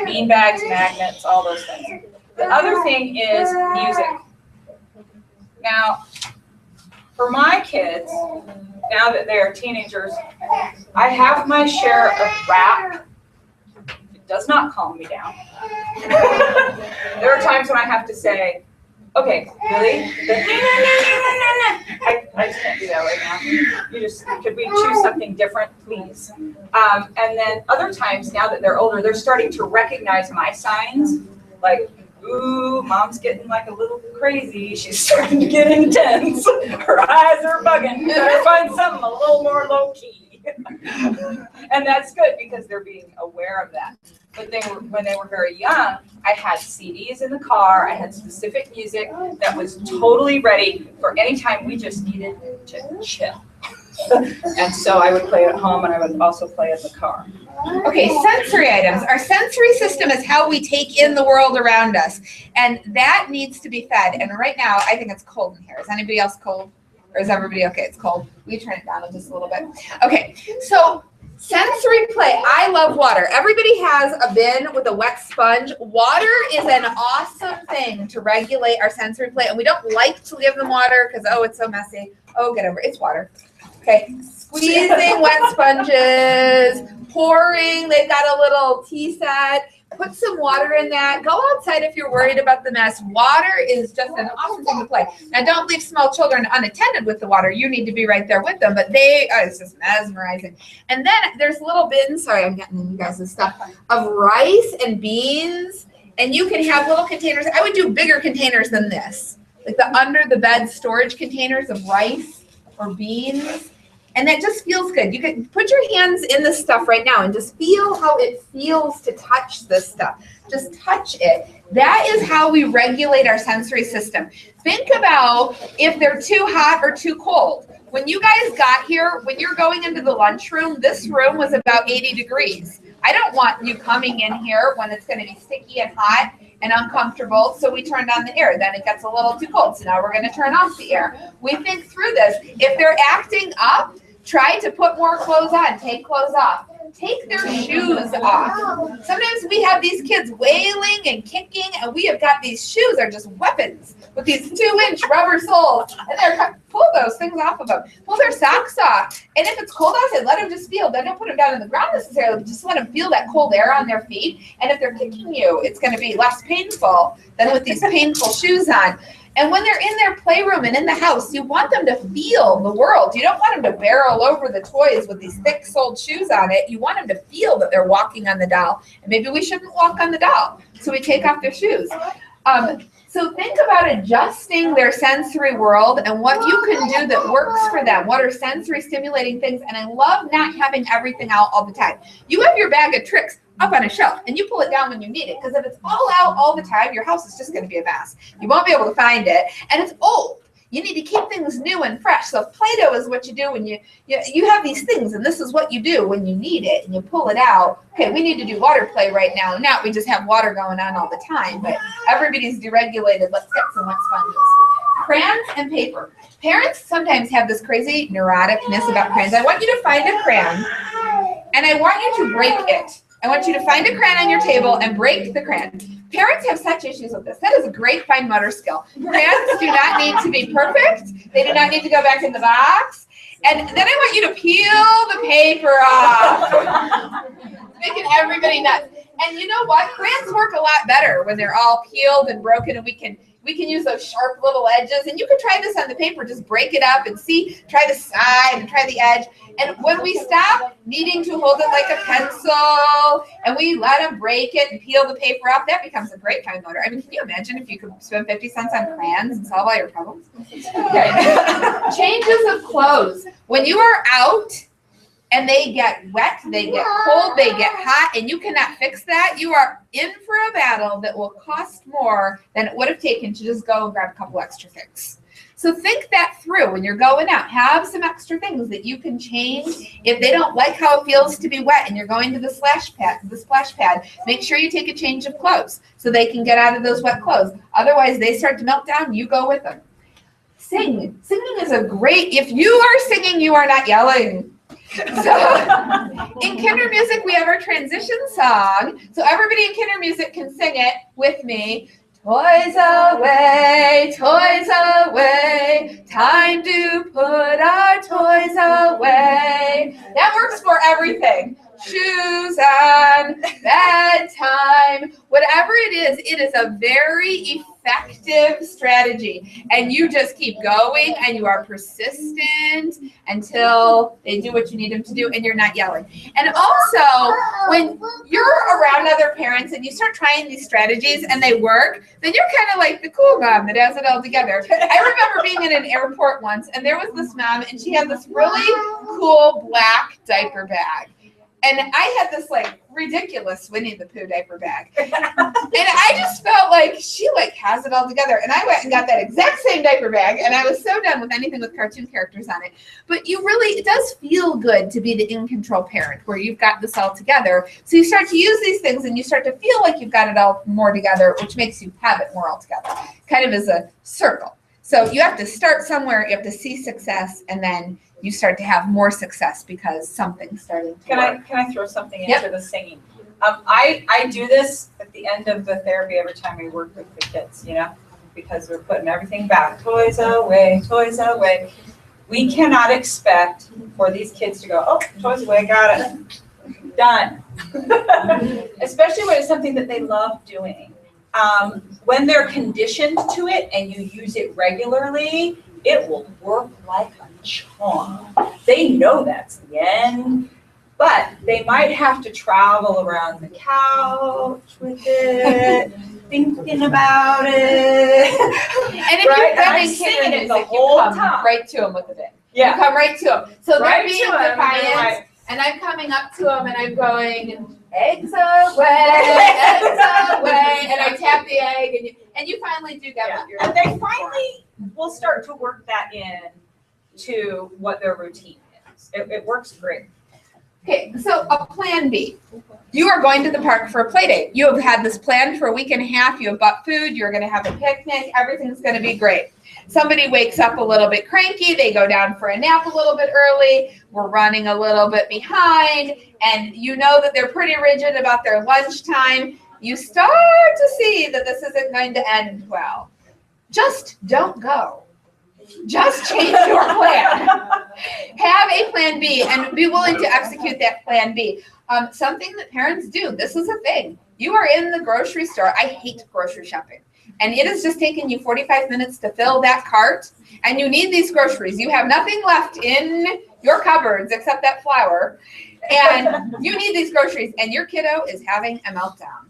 Bean bags, magnets, all those things. The other thing is music. Now, for my kids, now that they are teenagers, I have my share of rap. It does not calm me down. There are times when I have to say, okay, really? I just can't do that right now. Could we choose something different, please? And then other times, now that they're older, they're starting to recognize my signs, like, ooh, mom's getting like a little crazy. She's starting to get intense. Her eyes are bugging. You better find something a little more low key. And that's good because they're being aware of that. But when they were very young, I had CDs in the car. I had specific music that was totally ready for any time we just needed to chill. And so I would play at home, and I would also play in the car. Okay, sensory items. Our sensory system is how we take in the world around us, and that needs to be fed. And right now, I think it's cold in here. Is anybody else cold? Or is everybody okay? It's cold. We turn it down just a little bit. Okay, so sensory play. I love water. Everybody has a bin with a wet sponge. Water is an awesome thing to regulate our sensory play, and we don't like to give them water because, oh, it's so messy. Oh, get over it. It's water. Okay, squeezing wet sponges, pouring. They've got a little tea set. Put some water in that. Go outside if you're worried about the mess. Water is just an awesome thing to play. Now, don't leave small children unattended with the water. You need to be right there with them, but it's just mesmerizing. And then there's little bins, sorry, I'm getting in you guys' stuff, of rice and beans, and you can have little containers. I would do bigger containers than this, like the under the bed storage containers of rice or beans. And that just feels good. You can put your hands in this stuff right now and just feel how it feels to touch this stuff. Just touch it. That is how we regulate our sensory system. Think about if they're too hot or too cold. When you guys got here, when you're going into the lunchroom, this room was about 80 degrees. I don't want you coming in here when it's going to be sticky and hot and uncomfortable, so we turned on the air. Then it gets a little too cold, so now we're going to turn off the air. We think through this. If they're acting up, try to put more clothes on, take clothes off. Take their shoes off. Sometimes we have these kids wailing and kicking, and we have got these shoes are just weapons with these 2-inch rubber soles, and they're pull those things off of them. Pull their socks off, and if it's cold outside, let them just feel. Then don't put them down on the ground necessarily, but just let them feel that cold air on their feet. And if they're kicking you, it's going to be less painful than with these painful shoes on. And when they're in their playroom and in the house, you want them to feel the world. You don't want them to barrel over the toys with these thick-soled shoes on it. You want them to feel that they're walking on the doll. And maybe we shouldn't walk on the doll, so we take off their shoes. So think about adjusting their sensory world and what you can do that works for them. What are sensory stimulating things? And I love not having everything out all the time. You have your bag of tricks up on a shelf and you pull it down when you need it, because if it's all out all the time, your house is just going to be a mess. You won't be able to find it, and it's old. You need to keep things new and fresh. So Play-Doh is what you do when you have these things, and this is what you do when you need it, and you pull it out. Okay, we need to do water play right now. Now we just have water going on all the time, but everybody's deregulated. Let's get some wet sponges. Crayons and paper. Parents sometimes have this crazy neuroticness about crayons. I want you to find a crayon, and I want you to break it. I want you to find a crayon on your table and break the crayon. Parents have such issues with this. That is a great fine motor skill. Crayons do not need to be perfect. They do not need to go back in the box. And then I want you to peel the paper off. Making everybody nuts. And you know what? Crayons work a lot better when they're all peeled and broken, and we can use those sharp little edges. And you can try this on the paper. Just break it up and see. Try the side and try the edge. And when we stop needing to hold it like a pencil and we let them break it and peel the paper off, that becomes a great fine motor. I mean, can you imagine if you could spend 50 cents on crayons and solve all your problems? Okay. Changes of clothes. When you are out and they get wet, they get cold, they get hot, and you cannot fix that, you are in for a battle that will cost more than it would have taken to just go and grab a couple extra things. So think that through when you're going out. Have some extra things that you can change. If they don't like how it feels to be wet and you're going to the splash pad, make sure you take a change of clothes so they can get out of those wet clothes. Otherwise, they start to melt down, you go with them. Sing. Singing is a great, if you are singing, you are not yelling. So in kinder music, we have our transition song. So everybody in kinder music can sing it with me. Toys away, time to put our toys away. That works for everything. Shoes on, bedtime, whatever it is a very effective strategy. And you just keep going and you are persistent until they do what you need them to do and you're not yelling. And also, when you're around other parents and you start trying these strategies and they work, then you're kind of like the cool mom that has it all together. I remember being in an airport once and there was this mom and she had this really cool black diaper bag. And I had this like ridiculous Winnie the Pooh diaper bag. And I just felt like she like has it all together. And I went and got that exact same diaper bag. And I was so done with anything with cartoon characters on it. But you really, it does feel good to be the in control parent where you've got this all together. So you start to use these things and you start to feel like you've got it all more together, which makes you have it more all together. Kind of as a circle. So you have to start somewhere, you have to see success, and then you start to have more success because something's starting to work. Can I throw something into the singing? I do this at the end of the therapy every time we work with the kids, because we're putting everything back. Toys away, toys away. We cannot expect for these kids to go, oh, toys away, got it, done. Especially when it's something that they love doing. When they're conditioned to it and you use it regularly, it will work like a charm. They know that's the end, but they might have to travel around the couch with it, thinking about it. And if you're running kinder music, you come right to them with the bit. Yeah. You come right to them. So Right they're being to 'em, defiant, and I'm coming up to them and I'm going, eggs away, and I tap the egg, and you finally do get what you're and they finally will start to work that in to what their routine is. It works great. Okay, so a plan B. You are going to the park for a play date. You have had this planned for a week and a half. You have bought food. You're going to have a picnic. Everything's going to be great. Somebody wakes up a little bit cranky. They go down for a nap a little bit early. We're running a little bit behind. And you know that they're pretty rigid about their lunchtime. You start to see that this isn't going to end well. Just don't go. Just change your plan. Have a plan B and be willing to execute that plan B. Something that parents do, this is a thing. You are in the grocery store. I hate grocery shopping. And it has just taken you 45 minutes to fill that cart. And you need these groceries. You have nothing left in your cupboards except that flour. And you need these groceries. And your kiddo is having a meltdown.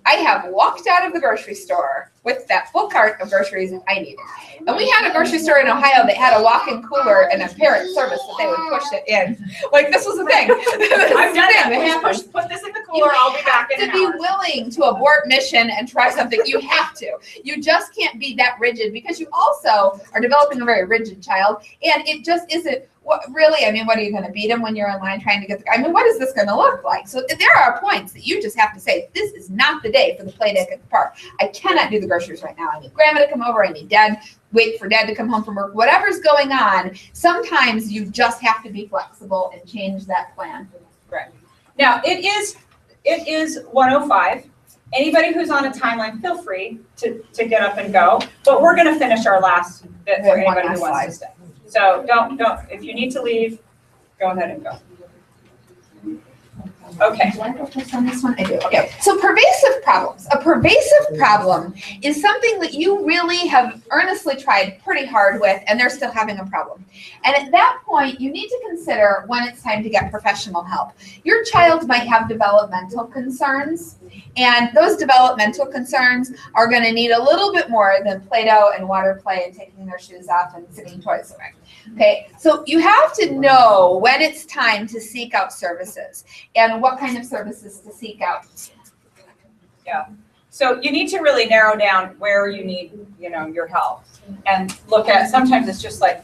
I have walked out of the grocery store with that full cart of groceries I needed. And we had a grocery store in Ohio that had a walk-in cooler and a parent service that they would push it in. Like, this was a thing. I've done that. They have put this in the cooler. I'll be back in an hour. You have to be willing to abort mission and try something. You have to. You just can't be that rigid because you also are developing a very rigid child, and it just isn't. Really, I mean, what are you going to beat him when you're in line trying to get I mean, what is this going to look like? So there are points that you just have to say, this is not the day for the play date at the park. I cannot do the groceries right now. I need grandma to come over. I need dad, wait for dad to come home from work. Whatever's going on, sometimes you just have to be flexible and change that plan. Right. Now, it is 1:05. Anybody who's on a timeline, feel free to get up and go. But we're going to finish our last bit for anybody who wants to stay. So don't, if you need to leave, go ahead and go. Okay. Do I go first on this one? I do. Okay. So pervasive problems. A pervasive problem is something that you really have earnestly tried pretty hard with, and they're still having a problem. And at that point, you need to consider when it's time to get professional help. Your child might have developmental concerns, and those developmental concerns are going to need a little bit more than Play-Doh and water play and taking their shoes off and sitting toys away. Okay, so you have to know when it's time to seek out services and what kind of services to seek out. Yeah. So you need to really narrow down where you need, your help, and look at. Sometimes it's just like,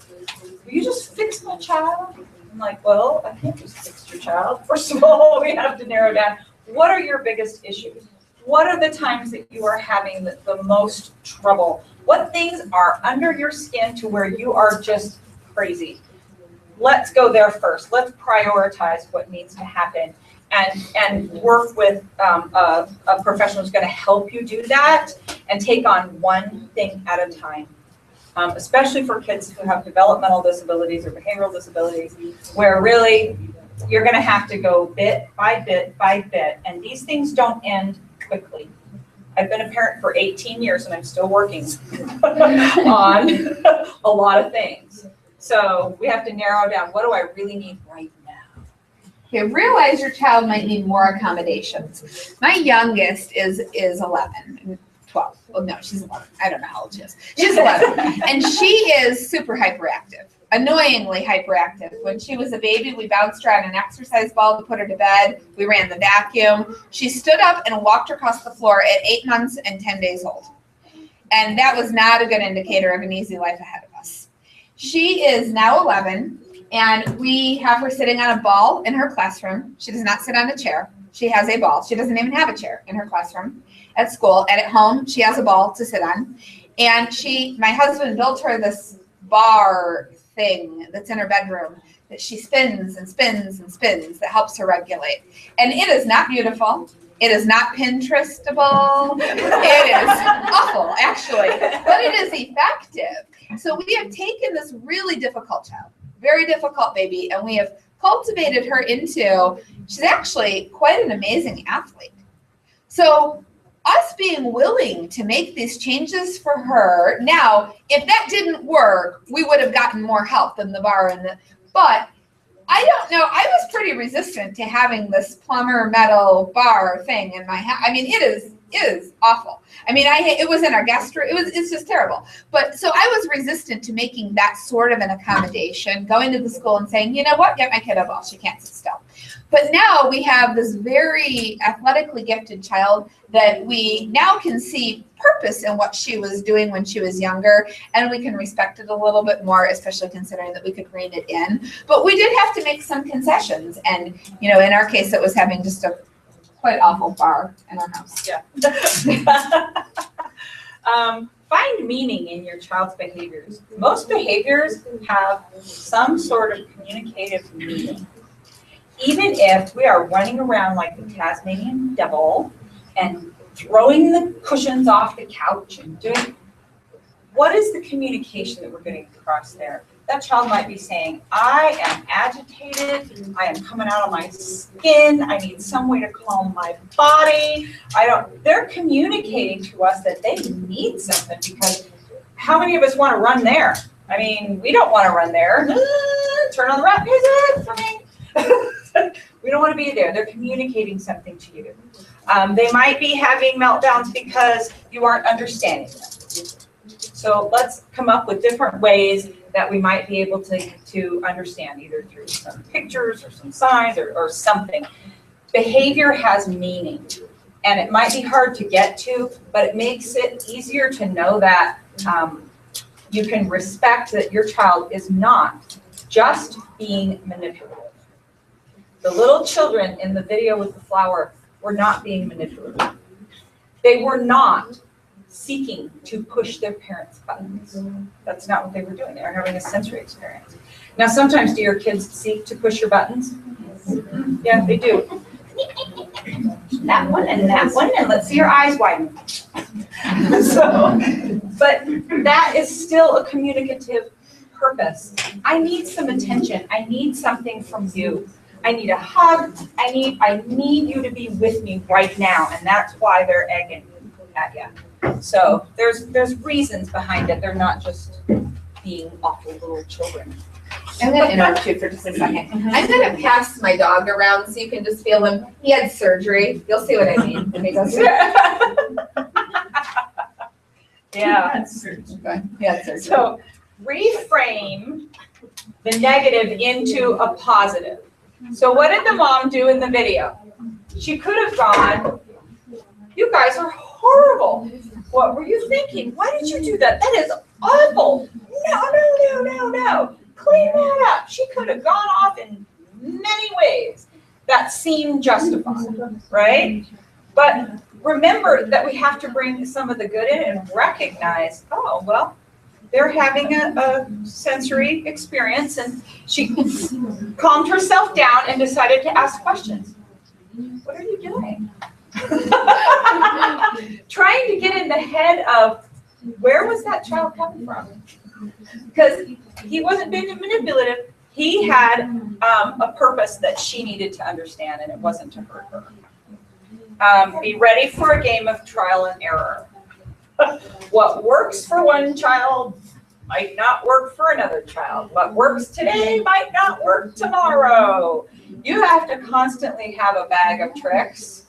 will you just fix my child? I'm like, well, I can't just fix your child. First of all, we have to narrow down. What are your biggest issues? What are the times that you are having the most trouble? What things are under your skin to where you are just crazy? Let's go there first. Let's prioritize what needs to happen and work with a professional who's going to help you do that and take on one thing at a time. Especially for kids who have developmental disabilities or behavioral disabilities, where really you're going to have to go bit by bit by bit, and these things don't end quickly. I've been a parent for 18 years and I'm still working on a lot of things. So we have to narrow down, what do I really need right now? Okay, realize your child might need more accommodations. My youngest is 11, 12. Well, no, she's 11. I don't know how old she is. She's 11. And she is super hyperactive, annoyingly hyperactive. When she was a baby, we bounced her on an exercise ball to put her to bed. We ran the vacuum. She stood up and walked across the floor at 8 months and 10 days old. And that was not a good indicator of an easy life ahead of us. She is now 11, and we have her sitting on a ball in her classroom. She does not sit on a chair. She has a ball. She doesn't even have a chair in her classroom at school. And at home, she has a ball to sit on. And my husband built her this bar thing that's in her bedroom that she spins and spins and spins that helps her regulate. And it is not beautiful. It is not Pinterestable. It is awful, actually, but it is effective. So we have taken this really difficult child, very difficult baby, and we have cultivated her into, she's actually quite an amazing athlete. So us being willing to make these changes for her, now, if that didn't work, we would have gotten more help than the bar but I don't know. I was pretty resistant to having this plumber metal bar thing in my house. I mean, it is awful. I mean, it was in our guest room. It's just terrible. But so I was resistant to making that sort of an accommodation, going to the school and saying, you know what, get my kid a ball. She can't sit still. But now we have this very athletically gifted child that we now can see purpose in what she was doing when she was younger, and we can respect it a little bit more, especially considering that we could rein it in. But we did have to make some concessions, and in our case, it was having just a quite awful bar in our house. Yeah. Find meaning in your child's behaviors. Most behaviors have some sort of communicative meaning. Even if we are running around like the Tasmanian devil and throwing the cushions off the couch and doing, what is the communication that we're getting across there? That child might be saying, I am agitated, I am coming out of my skin, I need some way to calm my body. They're communicating to us that they need something, because how many of us want to run there? I mean, we don't want to run there. Turn on the rap music for me. We don't want to be there. They're communicating something to you. They might be having meltdowns because you aren't understanding them. So let's come up with different ways that we might be able to understand, either through some pictures or some signs or something. Behavior has meaning, and it might be hard to get to, but it makes it easier to know that you can respect that your child is not just being manipulative. The little children in the video with the flower were not being manipulative. They were not seeking to push their parents' buttons. That's not what they were doing. They were having a sensory experience. Now, sometimes do your kids seek to push your buttons? Yeah, they do. That one, and let's see your eyes widen. But that is still a communicative purpose. I need some attention. I need something from you. I need a hug. I need you to be with me right now, and that's why they're egging at you. So there's reasons behind it. They're not just being awful little children. I'm going to interrupt you for just a second. I'm going to pass my dog around so you can just feel him. He had surgery. You'll see what I mean when he goes. Yeah. Yeah, surgery. So reframe the negative into a positive. So what did the mom do in the video? She could have gone, you guys are horrible. What were you thinking? Why did you do that? That is awful. No. Clean that up. She could have gone off in many ways that seem justified, right? But remember that we have to bring some of the good in and recognize, oh, well, they're having a sensory experience, and she calmed herself down and decided to ask questions. What are you doing? Trying to get in the head of where was that child coming from? Because he wasn't being manipulative. He had a purpose that she needed to understand, and it wasn't to hurt her. Be ready for a game of trial and error. What works for one child might not work for another child. What works today might not work tomorrow. You have to constantly have a bag of tricks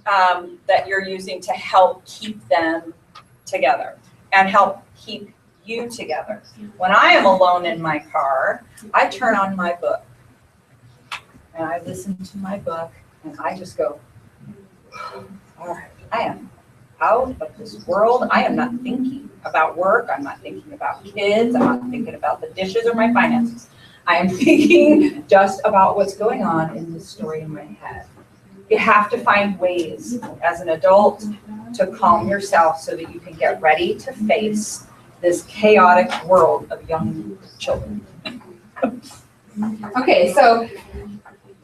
that you're using to help keep them together and help keep you together. When I am alone in my car, I turn on my book and I listen to my book and I just go, all right, I am out of this world. I am not thinking about work. I'm not thinking about kids. I'm not thinking about the dishes or my finances. I am thinking just about what's going on in this story in my head. You have to find ways as an adult to calm yourself so that you can get ready to face this chaotic world of young children. Okay, so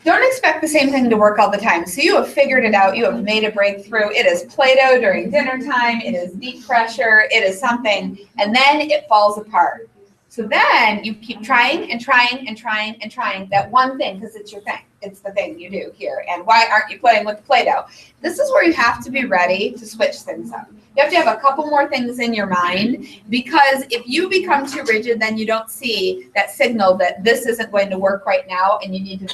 don't expect the same thing to work all the time. So you have figured it out. You have made a breakthrough. It is Play-Doh during dinner time. It is deep pressure. It is something. And then it falls apart. So then you keep trying and trying and trying and trying that one thing, because it's your thing. It's the thing you do here. And why aren't you playing with the Play-Doh? This is where you have to be ready to switch things up. You have to have a couple more things in your mind, because if you become too rigid, then you don't see that signal that this isn't going to work right now, and you need to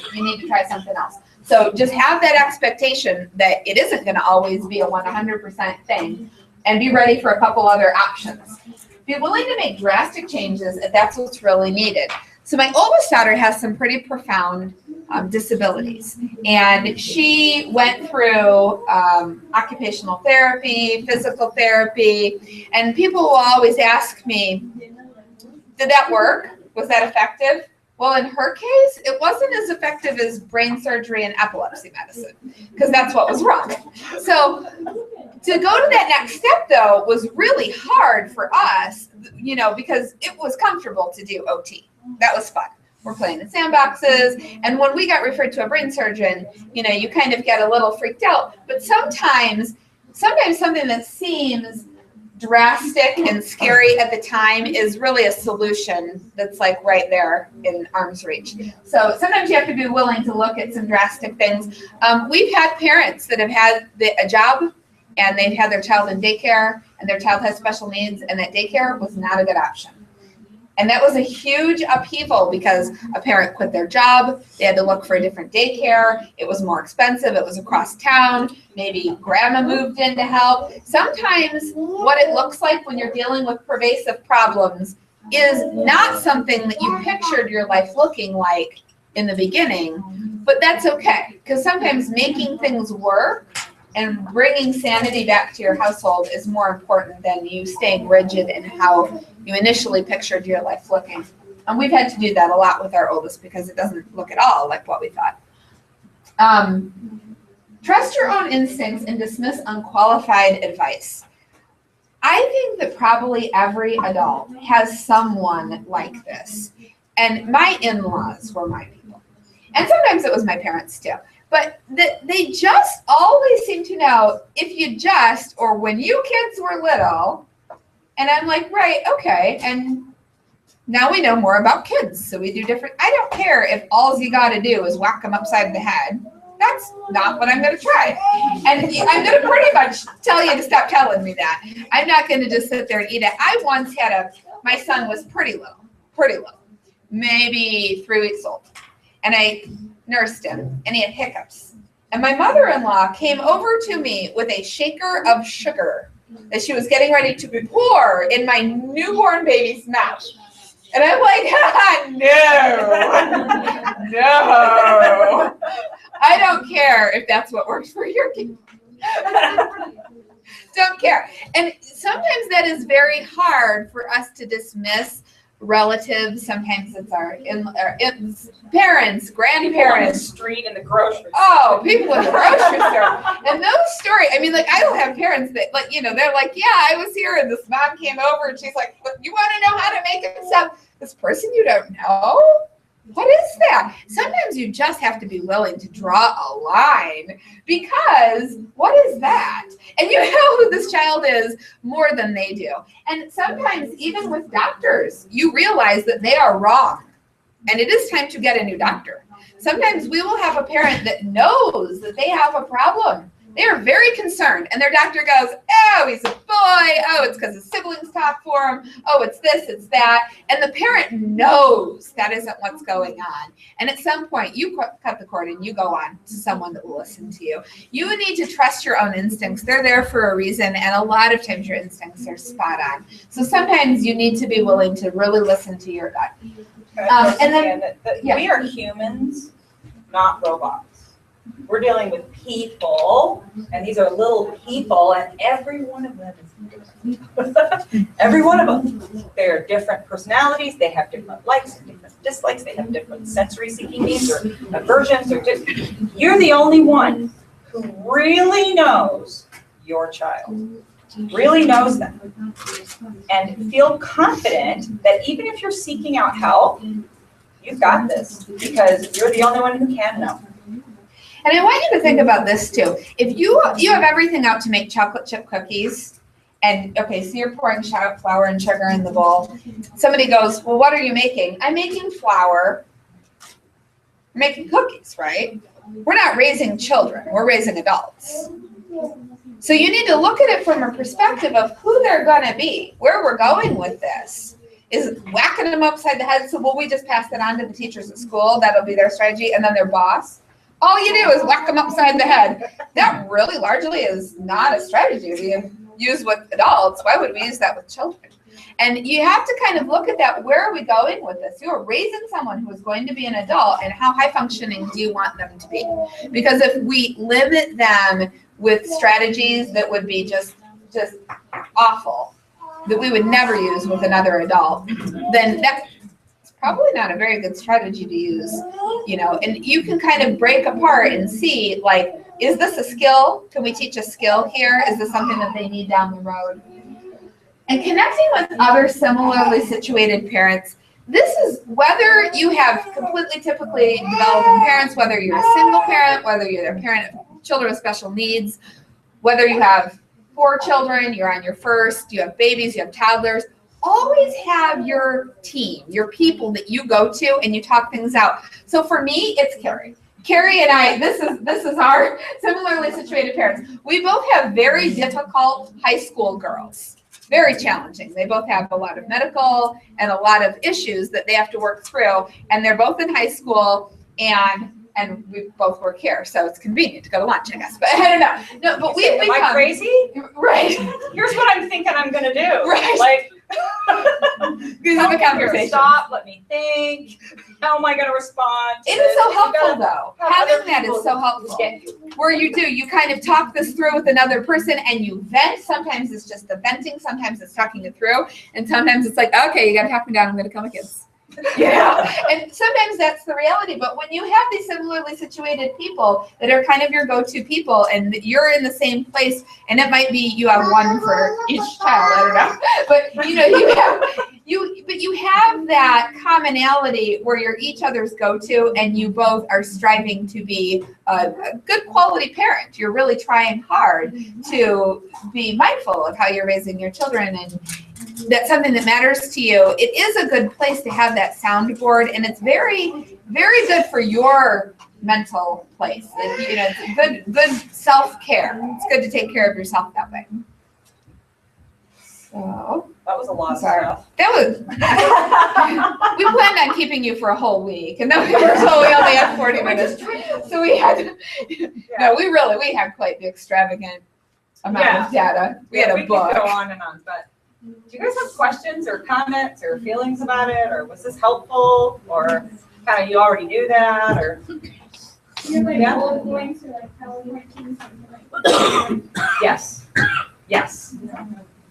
try something else. So just have that expectation that it isn't going to always be a 100% thing, and be ready for a couple other options. Be willing to make drastic changes if that's what's really needed. So my oldest daughter has some pretty profound disabilities, and she went through occupational therapy, physical therapy, and people will always ask me, did that work? Was that effective? Well, in her case, it wasn't as effective as brain surgery and epilepsy medicine, because that's what was wrong. So to go to that next step, though, was really hard for us, you know, because it was comfortable to do OT. That was fun. We're playing in sandboxes. And when we got referred to a brain surgeon, you know, you kind of get a little freaked out. But sometimes something that seems drastic and scary at the time is really a solution that's like right there in arm's reach. So sometimes you have to be willing to look at some drastic things. We've had parents that have had a job and they've had their child in daycare and their child has special needs, and that daycare was not a good option. And that was a huge upheaval because a parent quit their job. They had to look for a different daycare. It was more expensive. It was across town. Maybe grandma moved in to help. Sometimes what it looks like when you're dealing with pervasive problems is not something that you pictured your life looking like in the beginning, but that's okay. Because sometimes making things work and bringing sanity back to your household is more important than you staying rigid in how you initially pictured your life looking. And we've had to do that a lot with our oldest because it doesn't look at all like what we thought. Trust your own instincts and dismiss unqualified advice. I think that probably every adult has someone like this. And my in-laws were my people. And sometimes it was my parents too. But they just always seem to know if you just, or when you kids were little, and I'm like, right, okay. And now we know more about kids, so we do different. I don't care if all you got to do is whack them upside the head. That's not what I'm going to try. And I'm going to pretty much tell you to stop telling me that. I'm not going to just sit there and eat it. I once had my son was pretty little, maybe 3 weeks old. And I nursed him, and he had hiccups. And my mother-in-law came over to me with a shaker of sugar that she was getting ready to pour in my newborn baby's mouth. And I'm like, no. I don't care if that's what works for your kid. Don't care. And sometimes that is very hard for us to dismiss relatives. Sometimes it's our parents, grandparents. Street in the grocery store. Oh, people in the grocery store. And those stories, I mean, like, I don't have parents that, like, you know, they're like, yeah, I was here and this mom came over and she's like, you want to know how to make this person you don't know? What is that? Sometimes you just have to be willing to draw a line because what is that? And you know who this child is more than they do. And sometimes even with doctors, you realize that they are wrong and it is time to get a new doctor. Sometimes we will have a parent that knows that they have a problem. They are very concerned and their doctor goes, oh, he's a boy. Oh, it's because his siblings talk for him. Oh, it's this, it's that. And the parent knows that isn't what's going on. And at some point you cut the cord and you go on to someone that will listen to you. You need to trust your own instincts. They're there for a reason. And a lot of times your instincts are spot on. So sometimes you need to be willing to really listen to your gut. And then we are humans, not robots. We're dealing with people, and these are little people, and every one of them is different. Every one of them. They're different personalities. They have different likes and different dislikes. They have different sensory seeking needs or aversions. You're the only one who really knows your child, really knows them, and feel confident that even if you're seeking out help, you've got this because you're the only one who can know. And I want you to think about this too. If you have everything out to make chocolate chip cookies, and okay, so you're pouring flour and sugar in the bowl. Somebody goes, well, what are you making? I'm making flour. We're making cookies, right? We're not raising children. We're raising adults. So you need to look at it from a perspective of who they're going to be, where we're going with this. Is whacking them upside the head. So will we just pass that on to the teachers at school? That'll be their strategy. And then their boss. All you do is whack them upside the head. That really largely is not a strategy we use with adults. Why would we use that with children? And you have to kind of look at that. Where are we going with this? You are raising someone who is going to be an adult, and how high functioning do you want them to be? Because if we limit them with strategies that would be just awful, that we would never use with another adult, then that's probably not a very good strategy to use, and you can kind of break apart and see, like, is this a skill? Can we teach a skill here? Is this something that they need down the road? And connecting with other similarly situated parents, this is whether you have completely typically developing parents, whether you're a single parent, whether you're a parent of children with special needs, whether you have 4 children, you're on your first, you have babies, you have toddlers, always have your team, your people that you go to and you talk things out. So for me, it's Kerry. Kerry and I, this is our similarly situated parents. We both have very difficult high school girls. Very challenging. They both have a lot of medical and a lot of issues that they have to work through. And they're both in high school, and we both work here, so it's convenient to go to lunch, I guess. But I don't know. No, but we've become, am I crazy? Right. Here's what I'm thinking I'm gonna do. Right. Like, have a conversation. Stop. Let me think. How am I gonna respond? It is so helpful, though. Having that is so helpful. Where you kind of talk this through with another person and you vent. Sometimes it's just the venting. Sometimes it's talking it through, and sometimes it's like, okay, you gotta talk me down. I'm gonna kill my kids. And sometimes that's the reality. But when you have these similarly situated people that are kind of your go-to people, and you're in the same place, and it might be you have one for each child, I don't know, but you have that commonality where you're each other's go-to, and you both are striving to be a good quality parent. You're really trying hard to be mindful of how you're raising your children, and that's something that matters to you. It is a good place to have that soundboard, and it's very, very good for your mental place. It's good self-care. It's good to take care of yourself that way. So that was a lot of stuff. That was. We planned on keeping you for a whole week, and then we only had 40 minutes. So we had. No, we had quite the extravagant amount of data. We had a book. We could go on and on, but. Do you guys have questions or comments or feelings about it, or was this helpful, or kind of you already knew that, or? Going to like how we might change something like. Yes.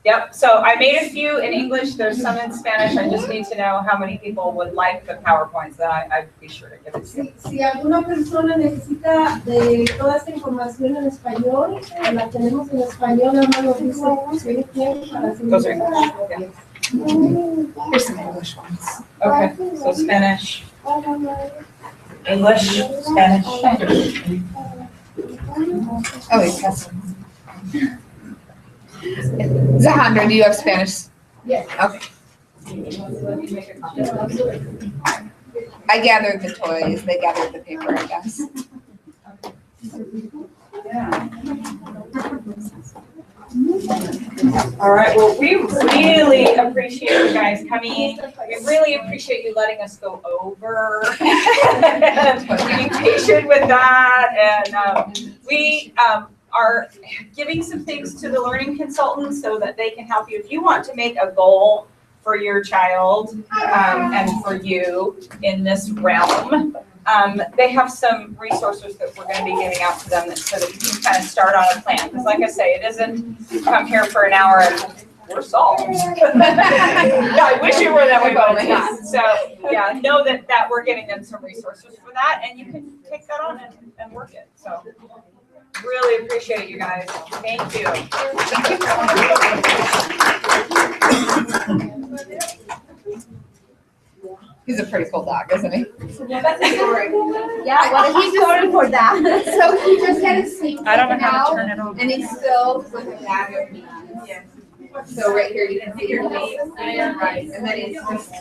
Yep. So I made a few in English. There's some in Spanish. I just need to know how many people would like the PowerPoints. Then I'd be sure to give it to you. Si alguna persona necesita de toda esta información en español, la tenemos en español, nada más nos dice para Those are English. Yeah. Here's some English ones. Okay. So Spanish, English, Spanish. Oh, wait, that's Zahandra, do you have Spanish? Yes. Okay. I gathered the toys. They gathered the paper, I guess. All right. Well, we really appreciate you guys coming. We really appreciate you letting us go over and being patient with that. And we are giving some things to the learning consultants so that they can help you. If you want to make a goal for your child and for you in this realm, they have some resources that we're going to be giving out to them so that you can kind of start on a plan. Because like I say, it isn't come here for an hour and we're solved. I wish it were that way, but it's not. So yeah, know that we're getting them some resources for that, and you can take that on and work it. So really appreciate you guys. Thank you. He's a pretty cool dog, isn't he? Yeah, what is he doing for that? So he just had his seat I don't know taken how to out, turn it on. and he's filled with a bag of beans. So right here, you can see your face, and then he's just